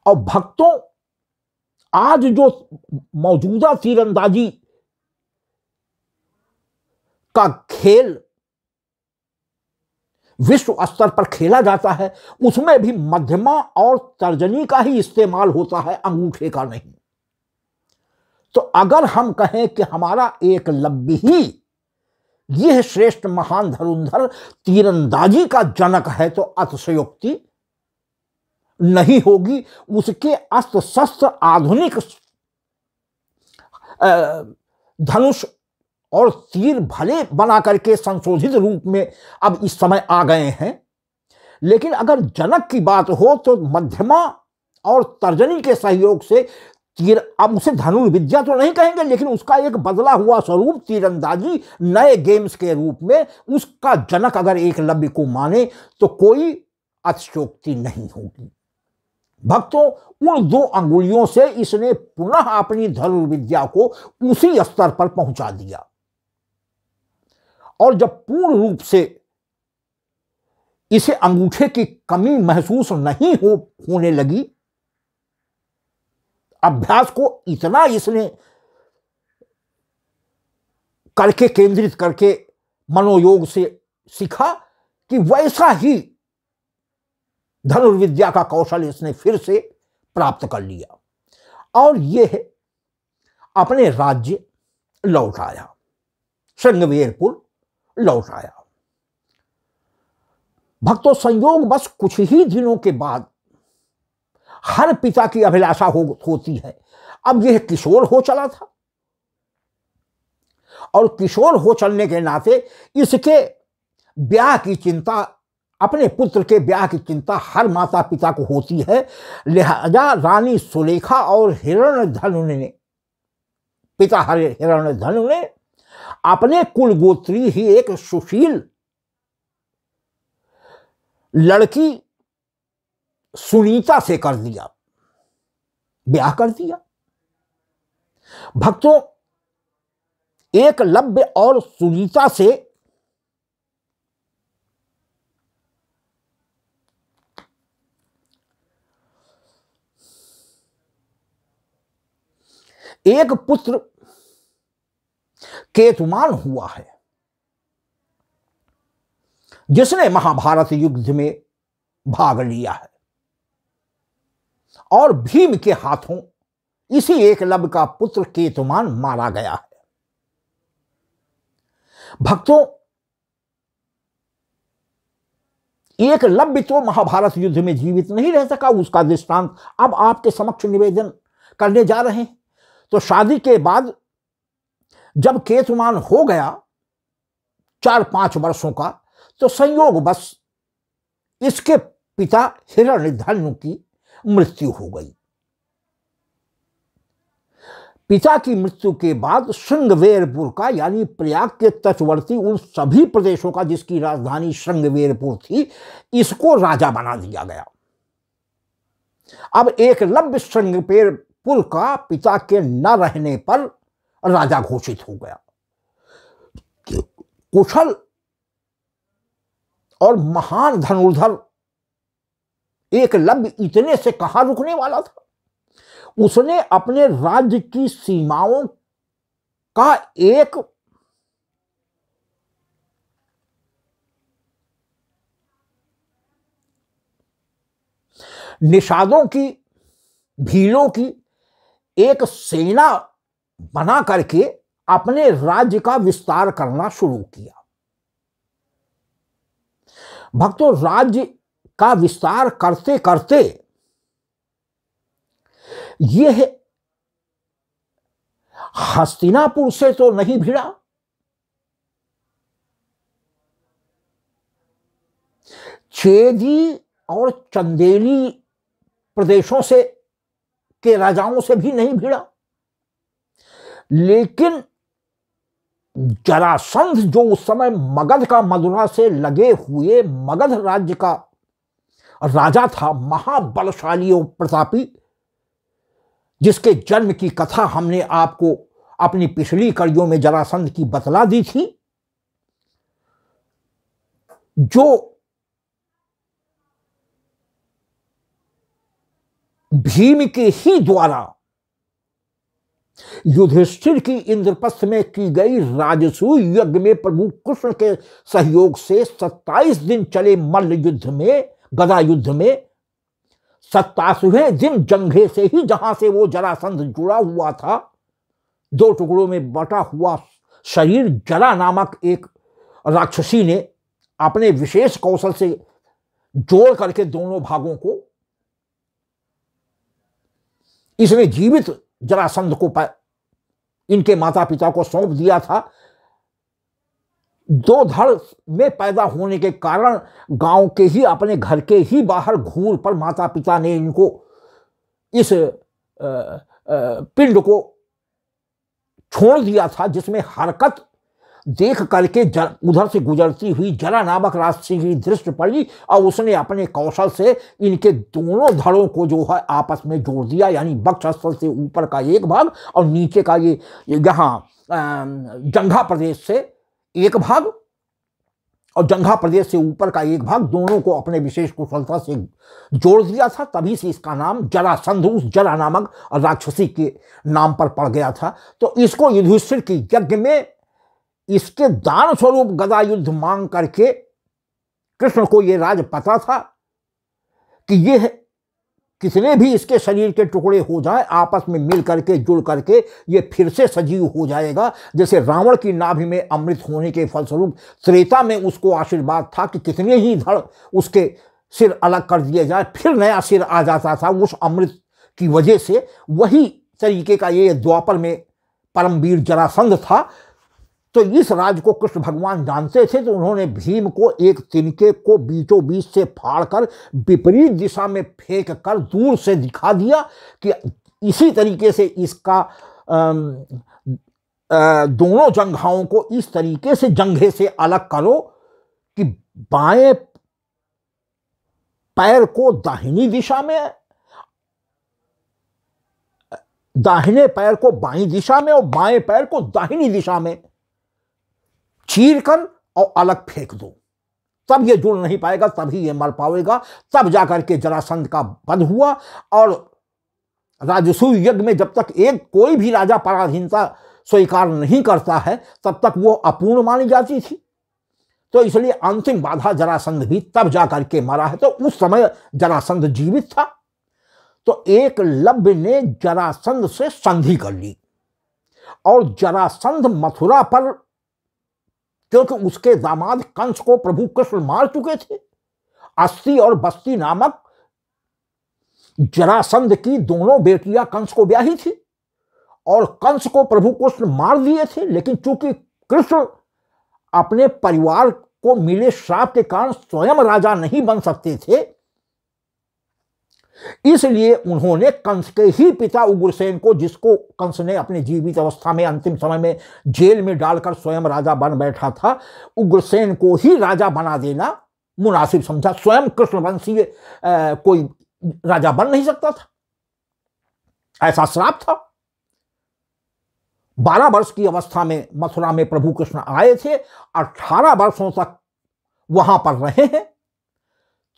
और भक्तों, आज जो मौजूदा तीरंदाजी का खेल विश्व स्तर पर खेला जाता है, उसमें भी मध्यमा और तर्जनी का ही इस्तेमाल होता है, अंगूठे का नहीं। तो अगर हम कहें कि हमारा एकलव्य ही यह श्रेष्ठ महान धनुर्धर तीरंदाजी का जनक है तो अतिशयोक्ति नहीं होगी। उसके अस्त्र शस्त्र आधुनिक धनुष और तीर भले बना करके संशोधित रूप में अब इस समय आ गए हैं, लेकिन अगर जनक की बात हो तो मध्यमा और तर्जनी के सहयोग से तीर, अब उसे धनुर्विद्या तो नहीं कहेंगे, लेकिन उसका एक बदला हुआ स्वरूप तीरंदाजी नए गेम्स के रूप में उसका जनक अगर एकलव्य को माने तो कोई अतिशयोक्ति नहीं होगी। भक्तों, उन 2 अंगुलियों से इसने पुनः अपनी धनुर्विद्या को उसी स्तर पर पहुंचा दिया। और जब पूर्ण रूप से इसे अंगूठे की कमी महसूस नहीं होने लगी, अभ्यास को इतना इसने करके केंद्रित करके मनोयोग से सीखा कि वैसा ही धनुर्विद्या का कौशल इसने फिर से प्राप्त कर लिया और यह अपने राज्य लौट आया, श्रृंगवेरपुर लौट आया। भक्तों, संयोग बस कुछ ही दिनों के बाद हर पिता की अभिलाषा होती है। अब यह किशोर हो चला था और किशोर हो चलने के नाते इसके ब्याह की चिंता, अपने पुत्र के ब्याह की चिंता हर माता पिता को होती है। लिहाजा रानी सुलेखा और हिरण्यधनु ने, पिता हिरण्यधनु ने अपने कुलगोत्री ही एक सुशील लड़की सुनीता से कर दिया, ब्याह कर दिया। भक्तों, एकलव्य और सुनीता से एक पुत्र केतुमान हुआ है, जिसने महाभारत युद्ध में भाग लिया है और भीम के हाथों इसी एकलव्य का पुत्र केतुमान मारा गया है। भक्तों, एकलव्य तो महाभारत युद्ध में जीवित नहीं रह सका, उसका दृष्टांत अब आपके समक्ष निवेदन करने जा रहे हैं। तो शादी के बाद जब केतुमान हो गया 4-5 वर्षों का, तो संयोग बस इसके पिता हिरण्यधनु की मृत्यु हो गई। पिता की मृत्यु के बाद श्रृंगवेरपुर का, यानी प्रयाग के तटवर्ती उन सभी प्रदेशों का जिसकी राजधानी श्रृंगवेरपुर थी, इसको राजा बना दिया गया। अब एकलव्य श्रृंगवेरपुर का पिता के न रहने पर राजा घोषित हो गया। कुशल और महान धनुर्धर एकलव्य इतने से कहां रुकने वाला था। उसने अपने राज्य की सीमाओं का एक निषादों की, भीलों की एक सेना बना करके अपने राज्य का विस्तार करना शुरू किया। भक्तों, राज्य का विस्तार करते करते यह हस्तिनापुर से तो नहीं भिड़ा, चेदी और चंदेली प्रदेशों से के राजाओं से भी नहीं भिड़ा, लेकिन जरासंध जो उस समय मगध का मदुरा से लगे हुए मगध राज्य का राजा था, महाबलशाली और प्रतापी, जिसके जन्म की कथा हमने आपको अपनी पिछली कड़ियों में जरासंध की बतला दी थी, जो भीम के ही द्वारा युधिष्ठिर की इंद्रप्रस्थ में की गई राजसूय यज्ञ में प्रभु कृष्ण के सहयोग से 27 दिन चले मल्ल युद्ध में, गदा युद्ध में 27वें दिन जंघे से ही, जहां से वो जरासंध जुड़ा हुआ था, 2 टुकड़ों में बटा हुआ शरीर जरा नामक एक राक्षसी ने अपने विशेष कौशल से जोड़ करके दोनों भागों को इसने जीवित जरासंध को इनके माता पिता को सौंप दिया था। 2 धड़ में पैदा होने के कारण गांव के ही, अपने घर के ही बाहर घूर पर माता पिता ने इनको इस पिंड को छोड़ दिया था, जिसमें हरकत देख करके उधर से गुजरती हुई जरा नामक राक्षसी की दृष्टि पड़ी और उसने अपने कौशल से इनके दोनों धड़ों को जो है आपस में जोड़ दिया, यानी वक्षस्थल से ऊपर का एक भाग और नीचे का ये यहाँ जंघा प्रदेश से एक भाग और जंघा प्रदेश से ऊपर का एक भाग, दोनों को अपने विशेष कुशलता से जोड़ दिया था। तभी से इसका नाम जरासंध उस जरा नामक राक्षसी के नाम पर पड़ गया था। तो इसको युधिष्ठिर के यज्ञ में इसके दान स्वरूप गदा युद्ध मांग करके कृष्ण को यह राज पता था कि यह कितने भी इसके शरीर के टुकड़े हो जाए, आपस में मिल करके जुड़ करके ये फिर से सजीव हो जाएगा। जैसे रावण की नाभि में अमृत होने के फलस्वरूप त्रेता में उसको आशीर्वाद था कि कितने ही धड़ उसके सिर अलग कर दिए जाए, फिर नया सिर आ जाता था उस अमृत की वजह से। वही तरीके का ये द्वापर में परमवीर जरासंध था। तो इस राज को कृष्ण भगवान जानते थे, तो उन्होंने भीम को एक तिनके को बीचों बीच से फाड़कर विपरीत दिशा में फेंक कर दूर से दिखा दिया कि इसी तरीके से इसका दोनों जंघाओं को इस तरीके से जंघे से अलग करो कि बाएं पैर को दाहिनी दिशा में, दाहिने पैर को बाईं दिशा में और बाएं पैर को दाहिनी दिशा में चीर कर और अलग फेंक दो, तब ये जुड़ नहीं पाएगा, तभी ये मर पाएगा। तब जाकर के जरासंध का वध हुआ। और राजसूय यज्ञ में जब तक एक कोई भी राजा पराधीनता स्वीकार नहीं करता है, तब तक वो अपूर्ण मानी जाती थी। तो इसलिए अंतिम बाधा जरासंध भी तब जाकर के मरा है। तो उस समय जरासंध जीवित था। तो एकलव्य ने जरासंध से संधि कर ली और जरासंध मथुरा पर, क्योंकि उसके दामाद कंस को प्रभु कृष्ण मार चुके थे, अस्ति और बस्ती नामक जरासंध की दोनों बेटियां कंस को ब्याही थी और कंस को प्रभु कृष्ण मार दिए थे। लेकिन चूंकि कृष्ण अपने परिवार को मिले श्राप के कारण स्वयं राजा नहीं बन सकते थे, इसलिए उन्होंने कंस के ही पिता उग्रसेन को, जिसको कंस ने अपने जीवित अवस्था में अंतिम समय में जेल में डालकर स्वयं राजा बन बैठा था, उग्रसेन को ही राजा बना देना मुनासिब समझा। स्वयं कृष्णवंशीय कोई राजा बन नहीं सकता था, ऐसा श्राप था। 12 वर्ष की अवस्था में मथुरा में प्रभु कृष्ण आए थे, 18 वर्षों तक वहां पर रहे हैं।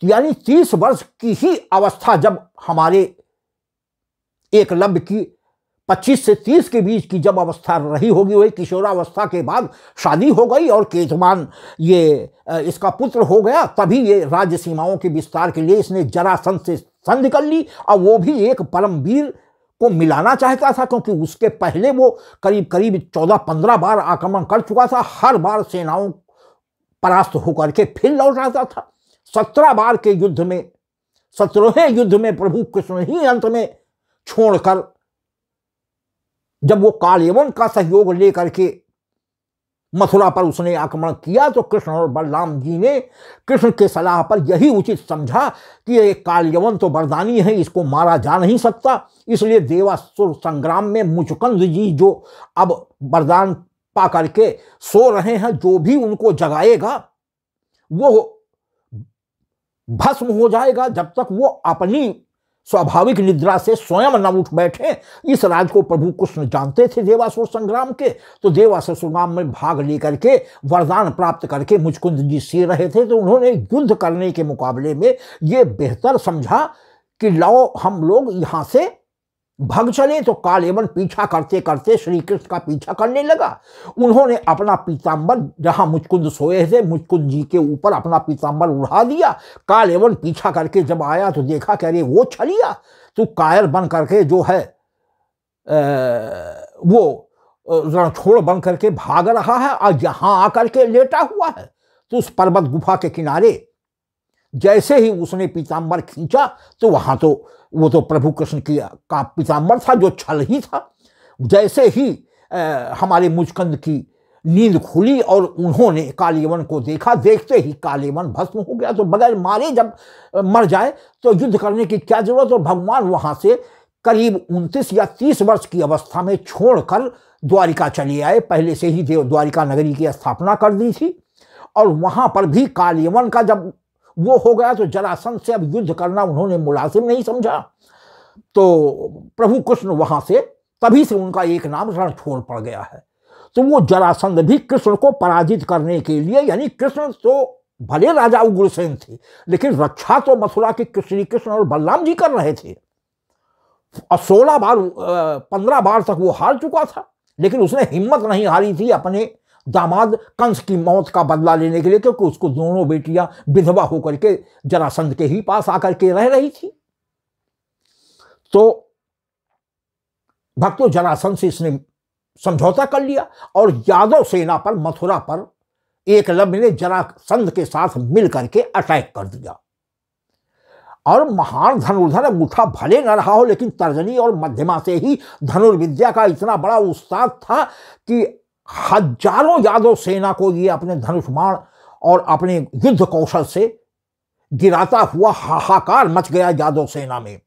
यानी 30 वर्ष की ही अवस्था जब हमारे एकलव्य की 25 से 30 के बीच की जब अवस्था रही होगी, वही किशोरावस्था के बाद शादी हो गई और केतमान ये इसका पुत्र हो गया। तभी ये राज्य सीमाओं के विस्तार के लिए इसने जरासंध से संधि कर ली। और वो भी एक परमवीर को मिलाना चाहता था, क्योंकि उसके पहले वो करीब करीब 14-15 बार आक्रमण कर चुका था। हर बार सेनाओं परास्त होकर के फिर लौट आता था। 17 बार के युद्ध में, 17वें युद्ध में प्रभु कृष्ण ही अंत में छोड़कर, जब वो कालयवन का सहयोग लेकर के मथुरा पर उसने आक्रमण किया तो कृष्ण और बलराम जी ने कृष्ण के सलाह पर यही उचित समझा कि ये कालयवन तो वरदानी है, इसको मारा जा नहीं सकता। इसलिए देवासुर संग्राम में मुचकुंद जी जो अब वरदान पा करके सो रहे हैं, जो भी उनको जगाएगा वो भस्म हो जाएगा जब तक वो अपनी स्वाभाविक निद्रा से स्वयं न उठ बैठे। इस राज को प्रभु कृष्ण जानते थे देवासुर संग्राम के, तो देवासुर संग्राम में भाग लेकर के वरदान प्राप्त करके मुचकुंद जी सी रहे थे। तो उन्होंने युद्ध करने के मुकाबले में ये बेहतर समझा कि लाओ हम लोग यहाँ से भाग चले। तो कालयवन पीछा करते करते श्री कृष्ण का पीछा करने लगा। उन्होंने अपना पीताम्बर जहां मुचकुंद सोए थे, मुचकुंद जी के ऊपर अपना पीताम्बर उड़ा दिया। कालयवन पीछा करके जब आया तो देखा कि अरे वो छलिया तू कायर बन करके जो है वो रणछोड़ बन करके भाग रहा है और यहां आकर के लेटा हुआ है। तो उस पर्वत गुफा के किनारे जैसे ही उसने पीताम्बर खींचा तो वहां तो वो तो प्रभु कृष्ण का पीताम्बर था जो छल ही था। जैसे ही हमारे मुचकुंद की नींद खुली और उन्होंने कालयवन को देखा, देखते ही कालयवन भस्म हो गया। तो बगैर मारे जब मर जाए तो युद्ध करने की क्या जरूरत। और भगवान वहां से करीब 29 या 30 वर्ष की अवस्था में छोड़कर द्वारिका चले आए। पहले से ही द्वारिका नगरी की स्थापना कर दी थी और वहां पर भी कालयवन का जब वो हो गया तो जरासंध से अब युद्ध करना उन्होंने मुलाजिम नहीं समझा। तो प्रभु कृष्ण वहां से तभी से उनका एक नाम रणछोड़ पड़ गया है। तो वो जरासंध भी कृष्ण को पराजित करने के लिए, यानी कृष्ण तो भले राजा उग्रसेन थे लेकिन रक्षा तो मथुरा के श्री कृष्ण और बलराम जी कर रहे थे। और 15 बार तक वो हार चुका था, लेकिन उसने हिम्मत नहीं हारी थी अपने दामाद कंस की मौत का बदला लेने के लिए, क्योंकि उसको दोनों बेटियां विधवा होकर के जरासंध के ही पास आकर के रह रही थी। तो भक्तों जरासंध से इसने समझौता कर लिया और यादव सेना पर, मथुरा पर एकलव्य ने जरासंध के साथ मिलकर के अटैक कर दिया। और महान धनुर्धर, अंगूठा भले न रहा हो लेकिन तर्जनी और मध्यमा से ही धनुर्विद्या का इतना बड़ा उस्ताद था कि हजारों यादव सेना को ये अपने धनुष्मान और अपने युद्ध कौशल से गिराता हुआ हाहाकार मच गया यादव सेना में।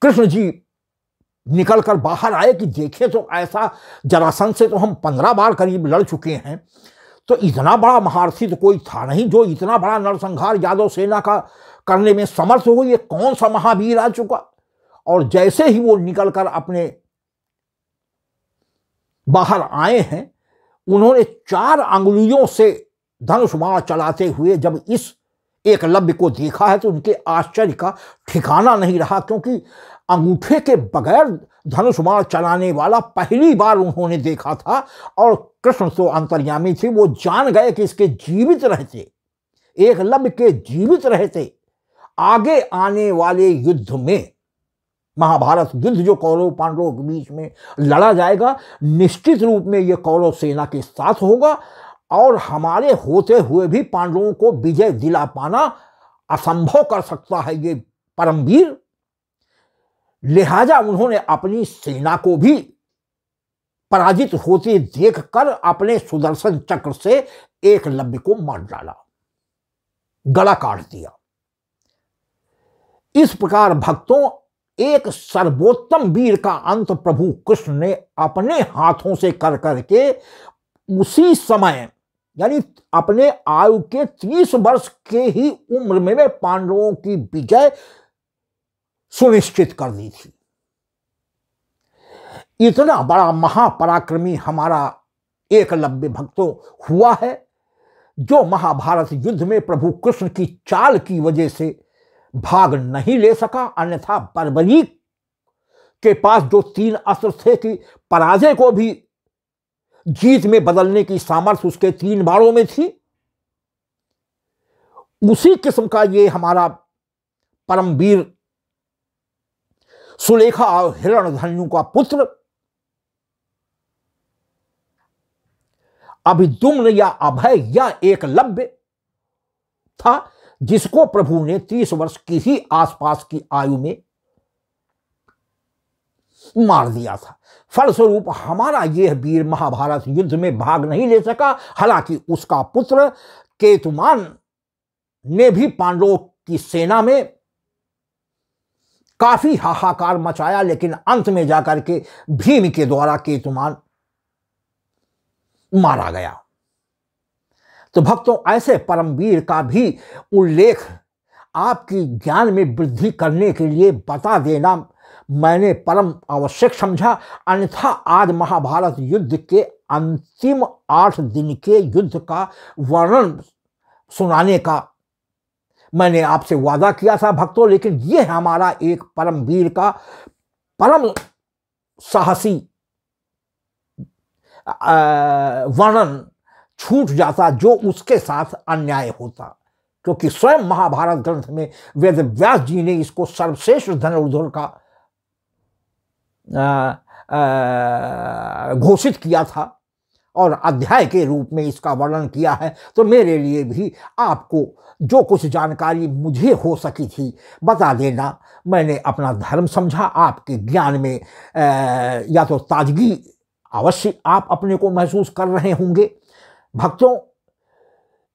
कृष्ण जी निकलकर बाहर आए कि देखे तो ऐसा जरासंध से तो हम 15 बार करीब लड़ चुके हैं, तो इतना बड़ा महारथी तो कोई था नहीं जो इतना बड़ा नरसंहार यादव सेना का करने में समर्थ हो। ये कौन सा महावीर आ चुका। और जैसे ही वो निकलकर अपने बाहर आए हैं, उन्होंने 4 अंगुलियों से धनुष बाण चलाते हुए जब इस एकलव्य को देखा है तो उनके आश्चर्य का ठिकाना नहीं रहा, क्योंकि अंगूठे के बगैर धनुष बाण चलाने वाला पहली बार उन्होंने देखा था। और कृष्ण तो अंतर्यामी थे, वो जान गए कि इसके जीवित रहते, एकलव्य के जीवित रहते आगे आने वाले युद्ध में, महाभारत युद्ध जो कौरव पांडवों के बीच में लड़ा जाएगा, निश्चित रूप में यह कौरव सेना के साथ होगा और हमारे होते हुए भी पांडवों को विजय दिला पाना असंभव कर सकता है ये परमवीर। लिहाजा उन्होंने अपनी सेना को भी पराजित होते देखकर अपने सुदर्शन चक्र से एकलव्य को मार डाला, गला काट दिया। इस प्रकार भक्तों, एक सर्वोत्तम वीर का अंत प्रभु कृष्ण ने अपने हाथों से कर करके उसी समय, यानी अपने आयु के 30 वर्ष के ही उम्र में पांडवों की विजय सुनिश्चित कर दी थी। इतना बड़ा महापराक्रमी हमारा एकलव्य भक्तों हुआ है, जो महाभारत युद्ध में प्रभु कृष्ण की चाल की वजह से भाग नहीं ले सका। अन्यथा बर्बरीक के पास जो 3 अस्त्र थे कि पराजय को भी जीत में बदलने की सामर्थ्य उसके 3 बाणों में थी, उसी किस्म का ये हमारा परमवीर सुलेखा और हिरण्यधन्यु का पुत्र अभिद्युम्न या अभय या एकलव्य था, जिसको प्रभु ने 30 वर्ष की ही आसपास की आयु में मार दिया था। फलस्वरूप हमारा यह वीर महाभारत युद्ध में भाग नहीं ले सका। हालांकि उसका पुत्र केतुमान ने भी पांडवों की सेना में काफी हाहाकार मचाया, लेकिन अंत में जाकर के भीम के द्वारा केतुमान मारा गया। तो भक्तों, ऐसे परमवीर का भी उल्लेख आपकी ज्ञान में वृद्धि करने के लिए बता देना मैंने परम आवश्यक समझा। अन्यथा आज महाभारत युद्ध के अंतिम 8 दिन के युद्ध का वर्णन सुनाने का मैंने आपसे वादा किया था भक्तों, लेकिन यह हमारा एक परमवीर का परम साहसी वर्णन छूट जाता जो उसके साथ अन्याय होता, क्योंकि स्वयं महाभारत ग्रंथ में वेद व्यास जी ने इसको सर्वश्रेष्ठ धनुर्धर का घोषित किया था और अध्याय के रूप में इसका वर्णन किया है। तो मेरे लिए भी आपको जो कुछ जानकारी मुझे हो सकी थी बता देना मैंने अपना धर्म समझा। आपके ज्ञान में या तो ताजगी अवश्य आप अपने को महसूस कर रहे होंगे भक्तों।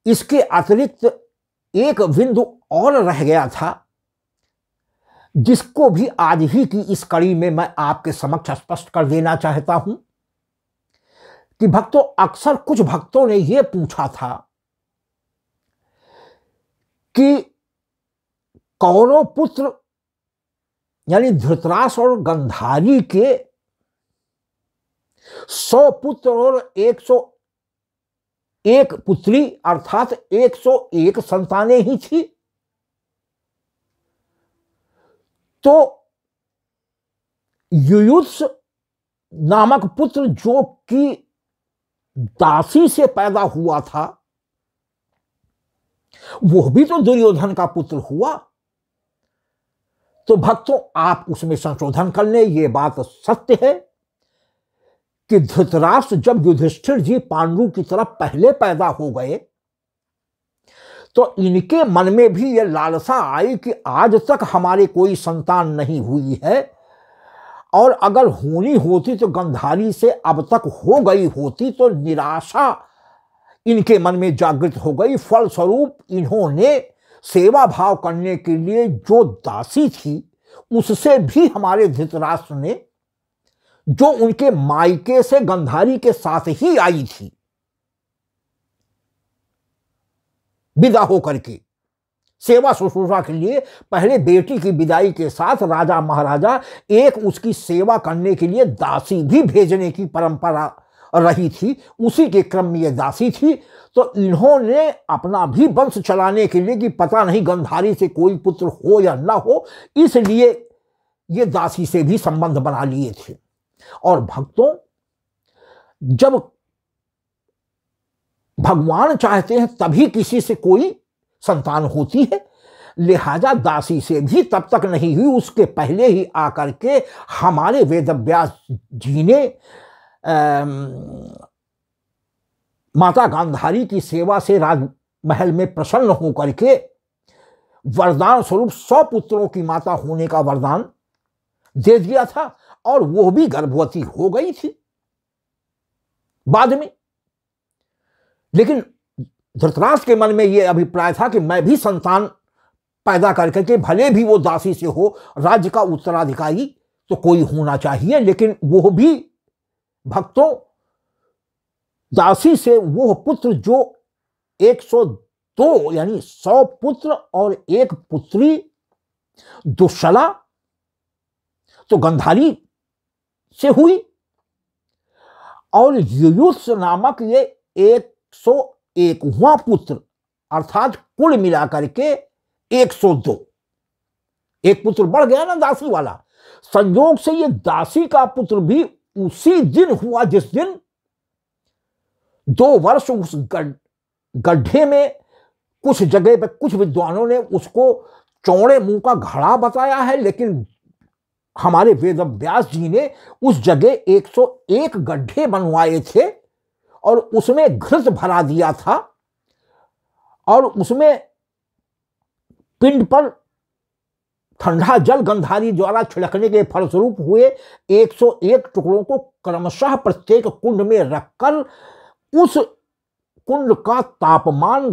इसके अतिरिक्त एक बिंदु और रह गया था जिसको भी आज ही की इस कड़ी में मैं आपके समक्ष स्पष्ट कर देना चाहता हूं कि भक्तों, अक्सर कुछ भक्तों ने यह पूछा था कि कौरव पुत्र यानी धृतराष्ट्र और गंधारी के 100 पुत्र और 101 पुत्री अर्थात 101 संतानें ही थी, तो युयुत्स नामक पुत्र जो कि दासी से पैदा हुआ था वो भी तो दुर्योधन का पुत्र हुआ। तो भक्तों, आप उसमें संशोधन कर लें। ये बात सत्य है कि धृतराष्ट्र जब युधिष्ठिर जी पांडु की तरफ पहले पैदा हो गए तो इनके मन में भी यह लालसा आई कि आज तक हमारे कोई संतान नहीं हुई है और अगर होनी होती तो गंधारी से अब तक हो गई होती। तो निराशा इनके मन में जागृत हो गई। फलस्वरूप इन्होंने सेवा भाव करने के लिए जो दासी थी उससे भी हमारे धृतराष्ट्र ने, जो उनके मायके से गंधारी के साथ ही आई थी विदा होकर के सेवा शुश्रूषा के लिए, पहले बेटी की विदाई के साथ राजा महाराजा एक उसकी सेवा करने के लिए दासी भी भेजने की परंपरा रही थी। उसी के क्रम में यह दासी थी। तो इन्होंने अपना भी वंश चलाने के लिए कि पता नहीं गंधारी से कोई पुत्र हो या ना हो, इसलिए ये दासी से भी संबंध बना लिए थे। और भक्तों, जब भगवान चाहते हैं तभी किसी से कोई संतान होती है, लिहाजा दासी से भी तब तक नहीं हुई, उसके पहले ही आकर के हमारे वेदव्यास जी ने माता गांधारी की सेवा से राजमहल में प्रसन्न होकर के वरदान स्वरूप 100 पुत्रों की माता होने का वरदान दे दिया था और वो भी गर्भवती हो गई थी बाद में। लेकिन धृतराष्ट्र के मन में यह अभिप्राय था कि मैं भी संतान पैदा करके भले भी वो दासी से हो, राज्य का उत्तराधिकारी तो कोई होना चाहिए। लेकिन वो भी भक्तों, दासी से वो पुत्र जो 102 यानी 100 पुत्र और 1 पुत्री दुश्शला तो गंधारी से हुई, और युयुत्स नामक ये 101वां पुत्र अर्थात कुल मिलाकर के 102। एक पुत्र बढ़ गया ना दासी वाला। संयोग से ये दासी का पुत्र भी उसी दिन हुआ जिस दिन 2 वर्ष उस गड्ढे में, कुछ जगह पे कुछ विद्वानों ने उसको चौड़े मुंह का घड़ा बताया है, लेकिन हमारे वेदव्यास जी ने उस जगह 101 गड्ढे बनवाए थे और उसमें घृत भरा दिया था और उसमें पिंड पर ठंडा जल गंधारी द्वारा छिड़कने के फलस्वरूप हुए 101 टुकड़ों को क्रमशः प्रत्येक कुंड में रखकर उस कुंड का तापमान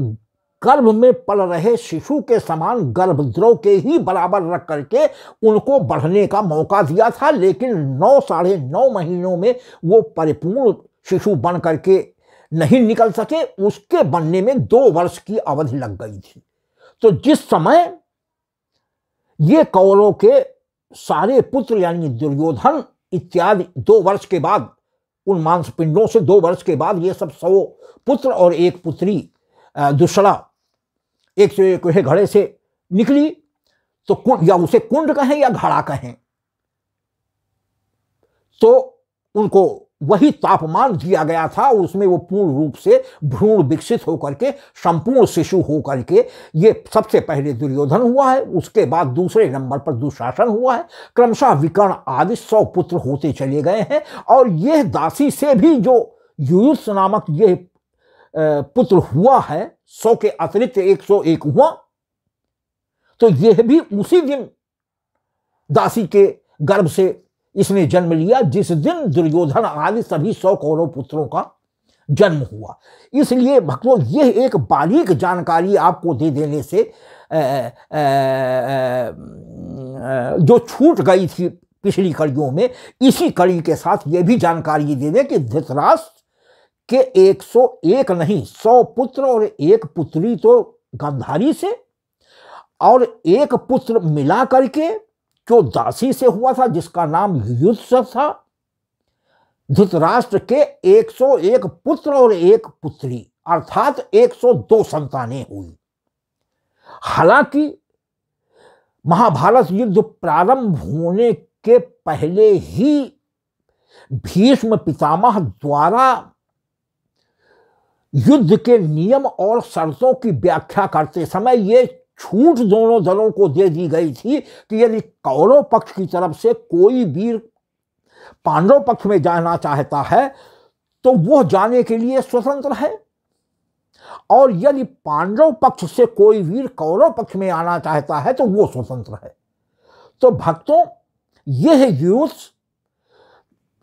गर्भ में पल रहे शिशु के समान गर्भद्रव के ही बराबर रख करके उनको बढ़ने का मौका दिया था। लेकिन 9 महीनों में वो परिपूर्ण शिशु बन करके नहीं निकल सके, उसके बनने में 2 वर्ष की अवधि लग गई थी। तो जिस समय ये कौरवों के सारे पुत्र यानी दुर्योधन इत्यादि 2 वर्ष के बाद, उन मांसपिंडों से 2 वर्ष के बाद ये सब 100 पुत्र और 1 पुत्री दुष्षला 101 घड़े से निकली। तो या उसे कुंड कहें या घड़ा कहें, तो उनको वही तापमान दिया गया था, उसमें वो पूर्ण रूप से भ्रूण विकसित होकर के संपूर्ण शिशु होकर के ये सबसे पहले दुर्योधन हुआ है, उसके बाद दूसरे नंबर पर दुशासन हुआ है, क्रमशः विकर्ण आदि 100 पुत्र होते चले गए हैं। और यह दासी से भी जो युयुत्स नामक ये पुत्र हुआ है, 100 के अतिरिक्त 101 हुआ, तो यह भी उसी दिन दासी के गर्भ से इसने जन्म लिया जिस दिन दुर्योधन आदि सभी 100 कौरव पुत्रों का जन्म हुआ। इसलिए भक्तों, यह एक बारीक जानकारी आपको दे देने से जो छूट गई थी पिछली कड़ियों में, इसी कड़ी के साथ यह भी जानकारी दे दें कि धृतराष्ट्र के 101 नहीं 100 पुत्र और 1 पुत्री तो गांधारी से, और 1 पुत्र मिला करके जो दासी से हुआ था जिसका नाम युयुत्स था। धृतराष्ट्र के 101 पुत्र और 1 पुत्री अर्थात 102 संतानें हुई। हालांकि महाभारत युद्ध प्रारंभ होने के पहले ही भीष्म पितामह द्वारा युद्ध के नियम और शर्तों की व्याख्या करते समय ये छूट दोनों दलों को दे दी गई थी कि यदि कौरव पक्ष की तरफ से कोई वीर पांडव पक्ष में जाना चाहता है तो वह जाने के लिए स्वतंत्र है, और यदि पांडव पक्ष से कोई वीर कौरव पक्ष में आना चाहता है तो वो स्वतंत्र है। तो भक्तों, यह युद्ध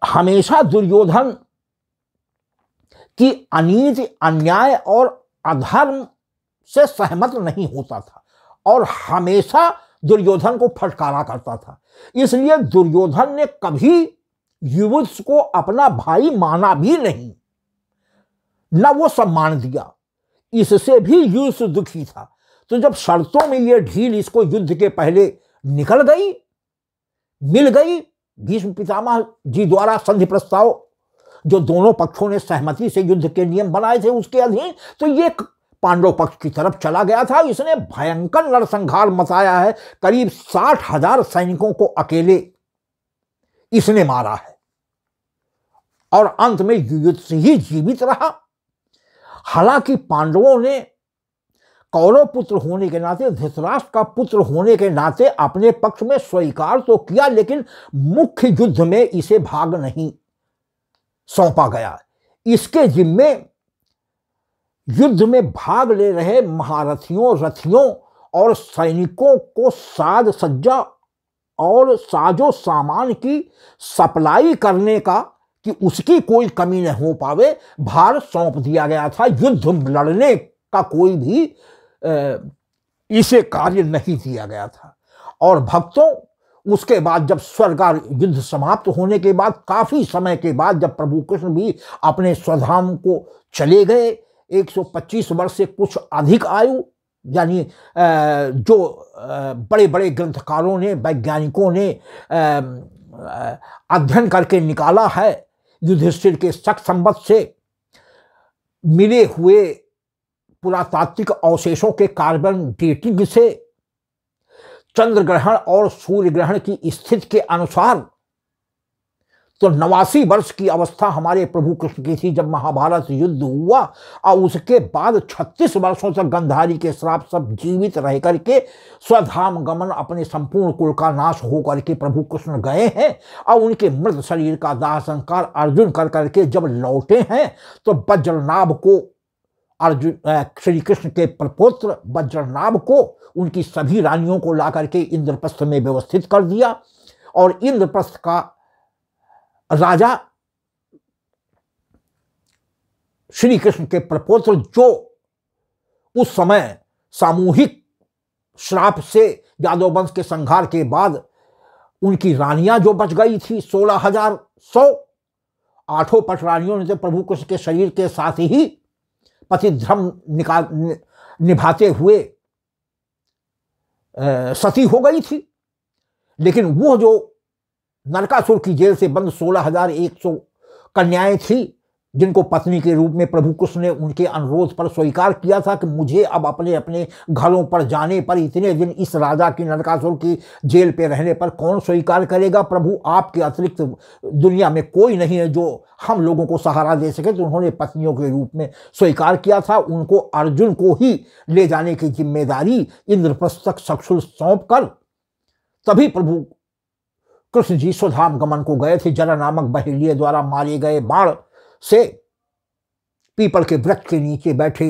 हमेशा दुर्योधन की अनीति, अन्याय और अधर्म से सहमत नहीं होता था और हमेशा दुर्योधन को फटकारा करता था। इसलिए दुर्योधन ने कभी युयुत्स को अपना भाई माना भी नहीं, न वो सम्मान दिया। इससे भी युयुत्स दुखी था। तो जब शर्तों में ये ढील इसको युद्ध के पहले निकल गई, मिल गई, भीष्म पितामह जी द्वारा संधि प्रस्ताव जो दोनों पक्षों ने सहमति से युद्ध के नियम बनाए थे उसके अधीन, तो ये पांडव पक्ष की तरफ चला गया था। इसने भयंकर नरसंहार मचाया है, करीब 60,000 सैनिकों को अकेले इसने मारा है, और अंत में युयुत्स ही जीवित रहा। हालांकि पांडवों ने कौरव पुत्र होने के नाते, धृतराष्ट्र का पुत्र होने के नाते अपने पक्ष में स्वीकार तो किया, लेकिन मुख्य युद्ध में इसे भाग नहीं सौंपा गया। इसके जिम्मे युद्ध में भाग ले रहे महारथियों, रथियों और सैनिकों को साज सज्जा और साजो सामान की सप्लाई करने का, कि उसकी कोई कमी न हो पावे, भार सौंप दिया गया था। युद्ध लड़ने का कोई भी इसे कार्य नहीं दिया गया था। और भक्तों, उसके बाद जब स्वर्गार युद्ध समाप्त होने के बाद काफी समय के बाद जब प्रभु कृष्ण भी अपने स्वधाम को चले गए, 125 वर्ष से कुछ अधिक आयु, यानी जो बड़े बड़े ग्रंथकारों ने, वैज्ञानिकों ने अध्ययन करके निकाला है, युधिष्ठिर के शक संवत से मिले हुए पुरातात्विक अवशेषों के कार्बन डेटिंग से चंद्र ग्रहण और सूर्य ग्रहण की स्थिति के अनुसार तो 89 वर्ष की अवस्था हमारे प्रभु कृष्ण की थी जब महाभारत युद्ध हुआ, और उसके बाद 36 वर्षों तक गंधारी के श्राप सब जीवित रह करके स्वधाम गमन अपने संपूर्ण कुल का नाश हो करके प्रभु कृष्ण गए हैं। और उनके मृत शरीर का दाह संस्कार अर्जुन कर करके जब लौटे हैं तो वज्रनाभ को अर्जुन श्री कृष्ण के प्रपौत्र वज्रनाभ को, उनकी सभी रानियों को ला करके इंद्रप्रस्थ में व्यवस्थित कर दिया। और इंद्रप्रस्थ का राजा श्री कृष्ण के प्रपौत्र, जो उस समय सामूहिक श्राप से यादव वंश के संहार के बाद उनकी रानियां जो बच गई थी 16,100, 8 पटरानियों ने तो प्रभु कृष्ण के शरीर के साथ ही पति धर्म निभाते हुए सती हो गई थी। लेकिन वो जो नरकासुर की जेल से बंद 16,100 कन्याएं थी, जिनको पत्नी के रूप में प्रभु कृष्ण ने उनके अनुरोध पर स्वीकार किया था कि मुझे अब अपने अपने घरों पर जाने पर इतने दिन इस राजा की, नरकासुर की जेल पे रहने पर कौन स्वीकार करेगा? प्रभु, आपके अतिरिक्त दुनिया में कोई नहीं है जो हम लोगों को सहारा दे सके। तो उन्होंने पत्नियों के रूप में स्वीकार किया था। उनको अर्जुन को ही ले जाने की जिम्मेदारी इंद्रप्रस्थ तक सकुशल सौंप कर तभी प्रभु कृष्ण जी स्वधाम गमन को गए थे। जरा नामक बहेलिये द्वारा मारे गए बाण से पीपल के वृक्ष के नीचे बैठे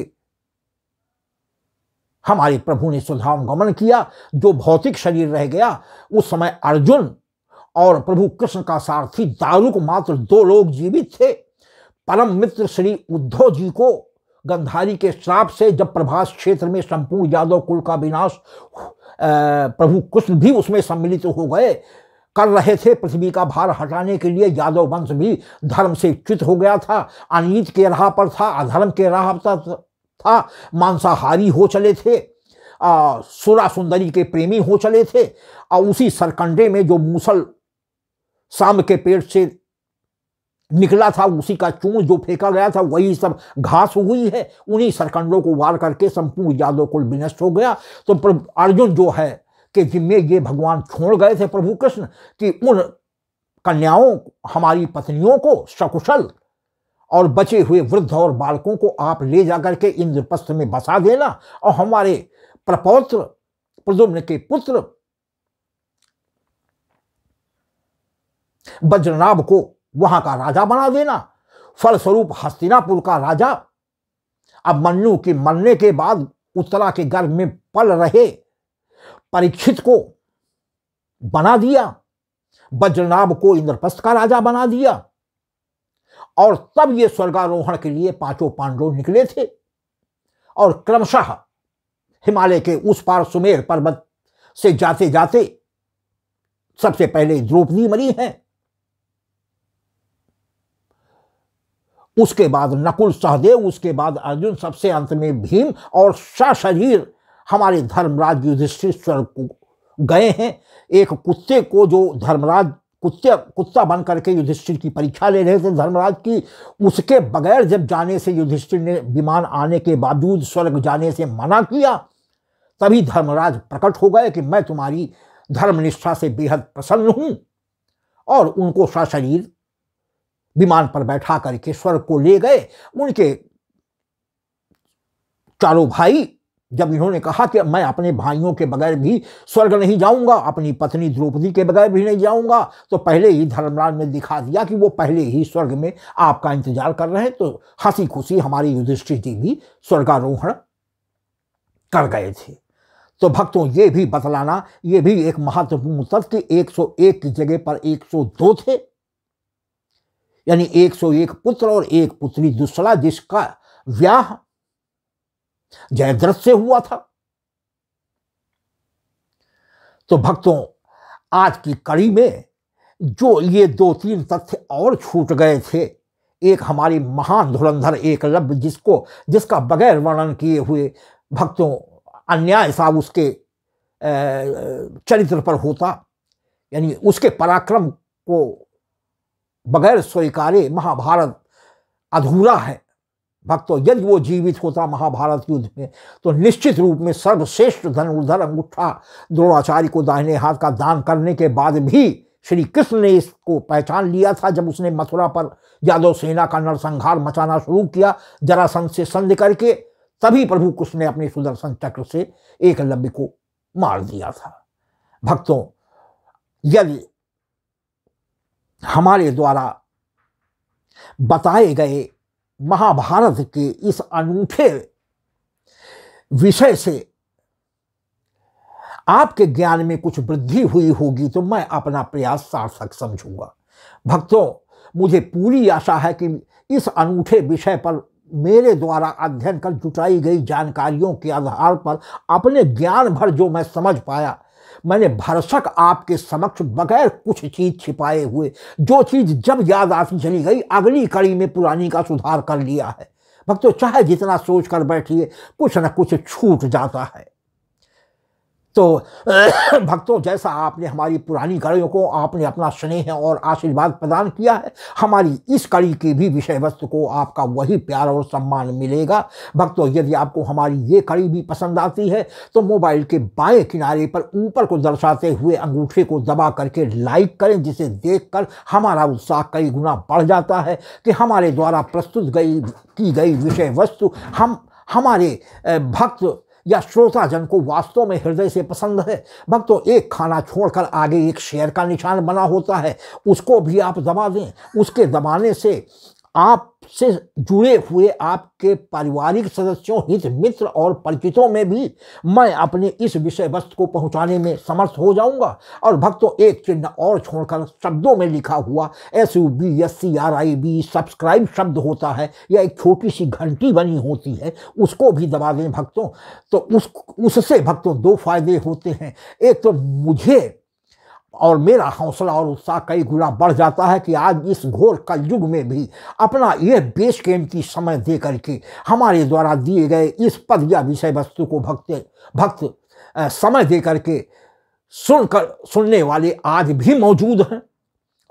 हमारे प्रभु ने स्वधाम गमन किया। जो भौतिक शरीर रह गया, उस समय अर्जुन और प्रभु कृष्ण का सारथी दारुक मात्र 2 लोग जीवित थे। परम मित्र श्री उद्धव जी को गंधारी के श्राप से जब प्रभास क्षेत्र में संपूर्ण यादव कुल का विनाश, प्रभु कृष्ण भी उसमें सम्मिलित हो गए, कर रहे थे। पृथ्वी का भार हटाने के लिए यादव वंश भी धर्म से च्युत हो गया था, अनीत के राह पर था, अधर्म के राह पर था, मांसाहारी हो चले थे, सुरा सुंदरी के प्रेमी हो चले थे। और उसी सरकंडे में जो मूसल साम के पेड़ से निकला था, उसी का चूर्ण जो फेंका गया था, वही सब घास हुई है। उन्हीं सरकंडों को वार करके संपूर्ण यादव कुल विनष्ट हो गया। तो अर्जुन जो है कि जिम्मे ये भगवान छोड़ गए थे प्रभु कृष्ण कि उन कन्याओं, हमारी पत्नियों को सकुशल और बचे हुए वृद्ध और बालकों को आप ले जाकर के इंद्रप्रस्थ में बसा देना, और हमारे प्रपौत्र प्रद्युम्न के पुत्र वज्रनाभ को वहां का राजा बना देना। फलस्वरूप हस्तिनापुर का राजा अब मन्नु के मरने के बाद उत्तरा के गर्भ में पल रहे परीक्षित को बना दिया, वज्रनाभ को इंद्रप्रस्थ का राजा बना दिया। और तब ये स्वर्गारोहण के लिए 5 पांडव निकले थे। और क्रमशः हिमालय के उस पार सुमेर पर्वत से जाते जाते सबसे पहले द्रौपदी मरी हैं, उसके बाद नकुल सहदेव, उसके बाद अर्जुन, सबसे अंत में भीम, और सशरीर हमारे धर्मराज युधिष्ठिर स्वर्ग को गए हैं। एक कुत्ते को जो धर्मराज कुत्ता बन करके युधिष्ठिर की परीक्षा ले रहे थे धर्मराज की, उसके बगैर जब जाने से युधिष्ठिर ने विमान आने के बावजूद स्वर्ग जाने से मना किया, तभी धर्मराज प्रकट हो गए कि मैं तुम्हारी धर्मनिष्ठा से बेहद प्रसन्न हूं। और उनको सशरीर विमान पर बैठा करके स्वर्ग को ले गए। उनके चारों भाई, जब इन्होंने कहा कि मैं अपने भाइयों के बगैर भी स्वर्ग नहीं जाऊंगा, अपनी पत्नी द्रौपदी के बगैर भी नहीं जाऊंगा, तो पहले ही धर्मराज ने दिखा दिया कि वो पहले ही स्वर्ग में आपका इंतजार कर रहे हैं। तो हंसी खुशी हमारे युधिष्ठिर जी भी स्वर्गारोहण कर गए थे। तो भक्तों, ये भी बतलाना, ये भी एक महत्वपूर्ण तथ्य कि 101 की जगह पर 102 थे, यानी 101 पुत्र और 1 पुत्री दुस्सला, जिसका ब्याह जयद्रथ से हुआ था। तो भक्तों, आज की कड़ी में जो ये 2-3 तथ्य और छूट गए थे, एक हमारी महान धुरंधर एकलव्य, जिसका बगैर वर्णन किए हुए भक्तों अन्याय सा उसके चरित्र पर होता, यानी उसके पराक्रम को बगैर स्वीकारे महाभारत अधूरा है। भक्तों, यदि वो जीवित होता महाभारत युद्ध में, तो निश्चित रूप में सर्वश्रेष्ठ धनुर्धर अंगूठा द्रोणाचार्य को दाहिने हाथ का दान करने के बाद भी श्री कृष्ण ने इसको पहचान लिया था। जब उसने मथुरा पर यादव सेना का नरसंहार मचाना शुरू किया जरासंध से संधि करके, तभी प्रभु कृष्ण ने अपने सुदर्शन चक्र से एकलव्य को मार दिया था। भक्तों, यदि हमारे द्वारा बताए गए महाभारत के इस अनूठे विषय से आपके ज्ञान में कुछ वृद्धि हुई होगी तो मैं अपना प्रयास सार्थक समझूंगा। भक्तों, मुझे पूरी आशा है कि इस अनूठे विषय पर मेरे द्वारा अध्ययन कर जुटाई गई जानकारियों के आधार पर अपने ज्ञान भर जो मैं समझ पाया, मैंने भरसक आपके समक्ष बगैर कुछ चीज छिपाए हुए, जो चीज जब याद आती चली गई, अगली कड़ी में पुरानी का सुधार कर लिया है। भक्तों, चाहे जितना सोच कर बैठिए, कुछ न कुछ छूट जाता है। तो भक्तों, जैसा आपने हमारी पुरानी कड़ियों को आपने अपना स्नेह और आशीर्वाद प्रदान किया है, हमारी इस कड़ी की भी विषय वस्तु को आपका वही प्यार और सम्मान मिलेगा। भक्तों, यदि आपको हमारी ये कड़ी भी पसंद आती है तो मोबाइल के बाएं किनारे पर ऊपर को दर्शाते हुए अंगूठे को दबा करके लाइक करें, जिसे देखकर हमारा उत्साह कई गुना बढ़ जाता है कि हमारे द्वारा प्रस्तुत की गई विषय वस्तु हमारे भक्त या श्रोताजन को वास्तव में हृदय से पसंद है। भक्तों, एक खाना छोड़कर आगे एक शेयर का निशान बना होता है, उसको भी आप दबा दें। उसके दबाने से आपसे जुड़े हुए आपके पारिवारिक सदस्यों, हित मित्र और परिचितों में भी मैं अपने इस विषय वस्तु को पहुंचाने में समर्थ हो जाऊंगा। और भक्तों, एक चिन्ह और छोड़कर शब्दों में लिखा हुआ SUBSCRIB सब्सक्राइब शब्द होता है, या एक छोटी सी घंटी बनी होती है, उसको भी दबा दें भक्तों। तो उससे भक्तों दो फायदे होते हैं। एक तो मुझे और मेरा हौसला और उत्साह कई गुना बढ़ जाता है कि आज इस घोर कलयुग में भी अपना यह बेशकीमती समय दे करके हमारे द्वारा दिए गए इस पद या विषय वस्तु को भक्त समय दे करके सुनने वाले आज भी मौजूद हैं।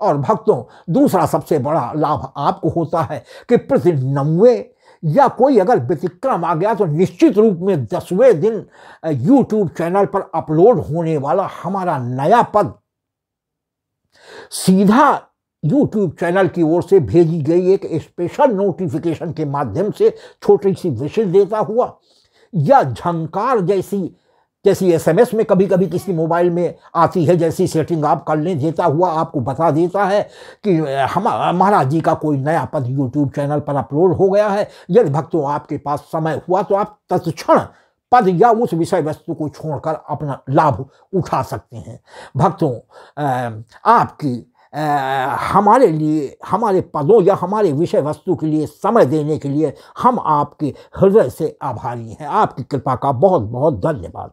और भक्तों, दूसरा सबसे बड़ा लाभ आपको होता है कि प्रति 90 या कोई अगर व्यतिक्रम आ गया तो निश्चित रूप में 10वें दिन YouTube चैनल पर अपलोड होने वाला हमारा नया पद सीधा YouTube चैनल की ओर से भेजी गई एक स्पेशल नोटिफिकेशन के माध्यम से छोटी सी विशिष्ट देता हुआ, या झंकार जैसी SMS में कभी कभी किसी मोबाइल में आती है, जैसी सेटिंग आप कर लें, देता हुआ आपको बता देता है कि महाराज जी का कोई नया पद YouTube चैनल पर अपलोड हो गया है। यदि भक्तों आपके पास समय हुआ तो आप तत्क्षण पद या उस विषय वस्तु को छोड़कर अपना लाभ उठा सकते हैं। भक्तों, आपकी हमारे लिए, हमारे पदों या हमारे विषय वस्तु के लिए समय देने के लिए हम आपके हृदय से आभारी हैं। आपकी कृपा का बहुत बहुत धन्यवाद।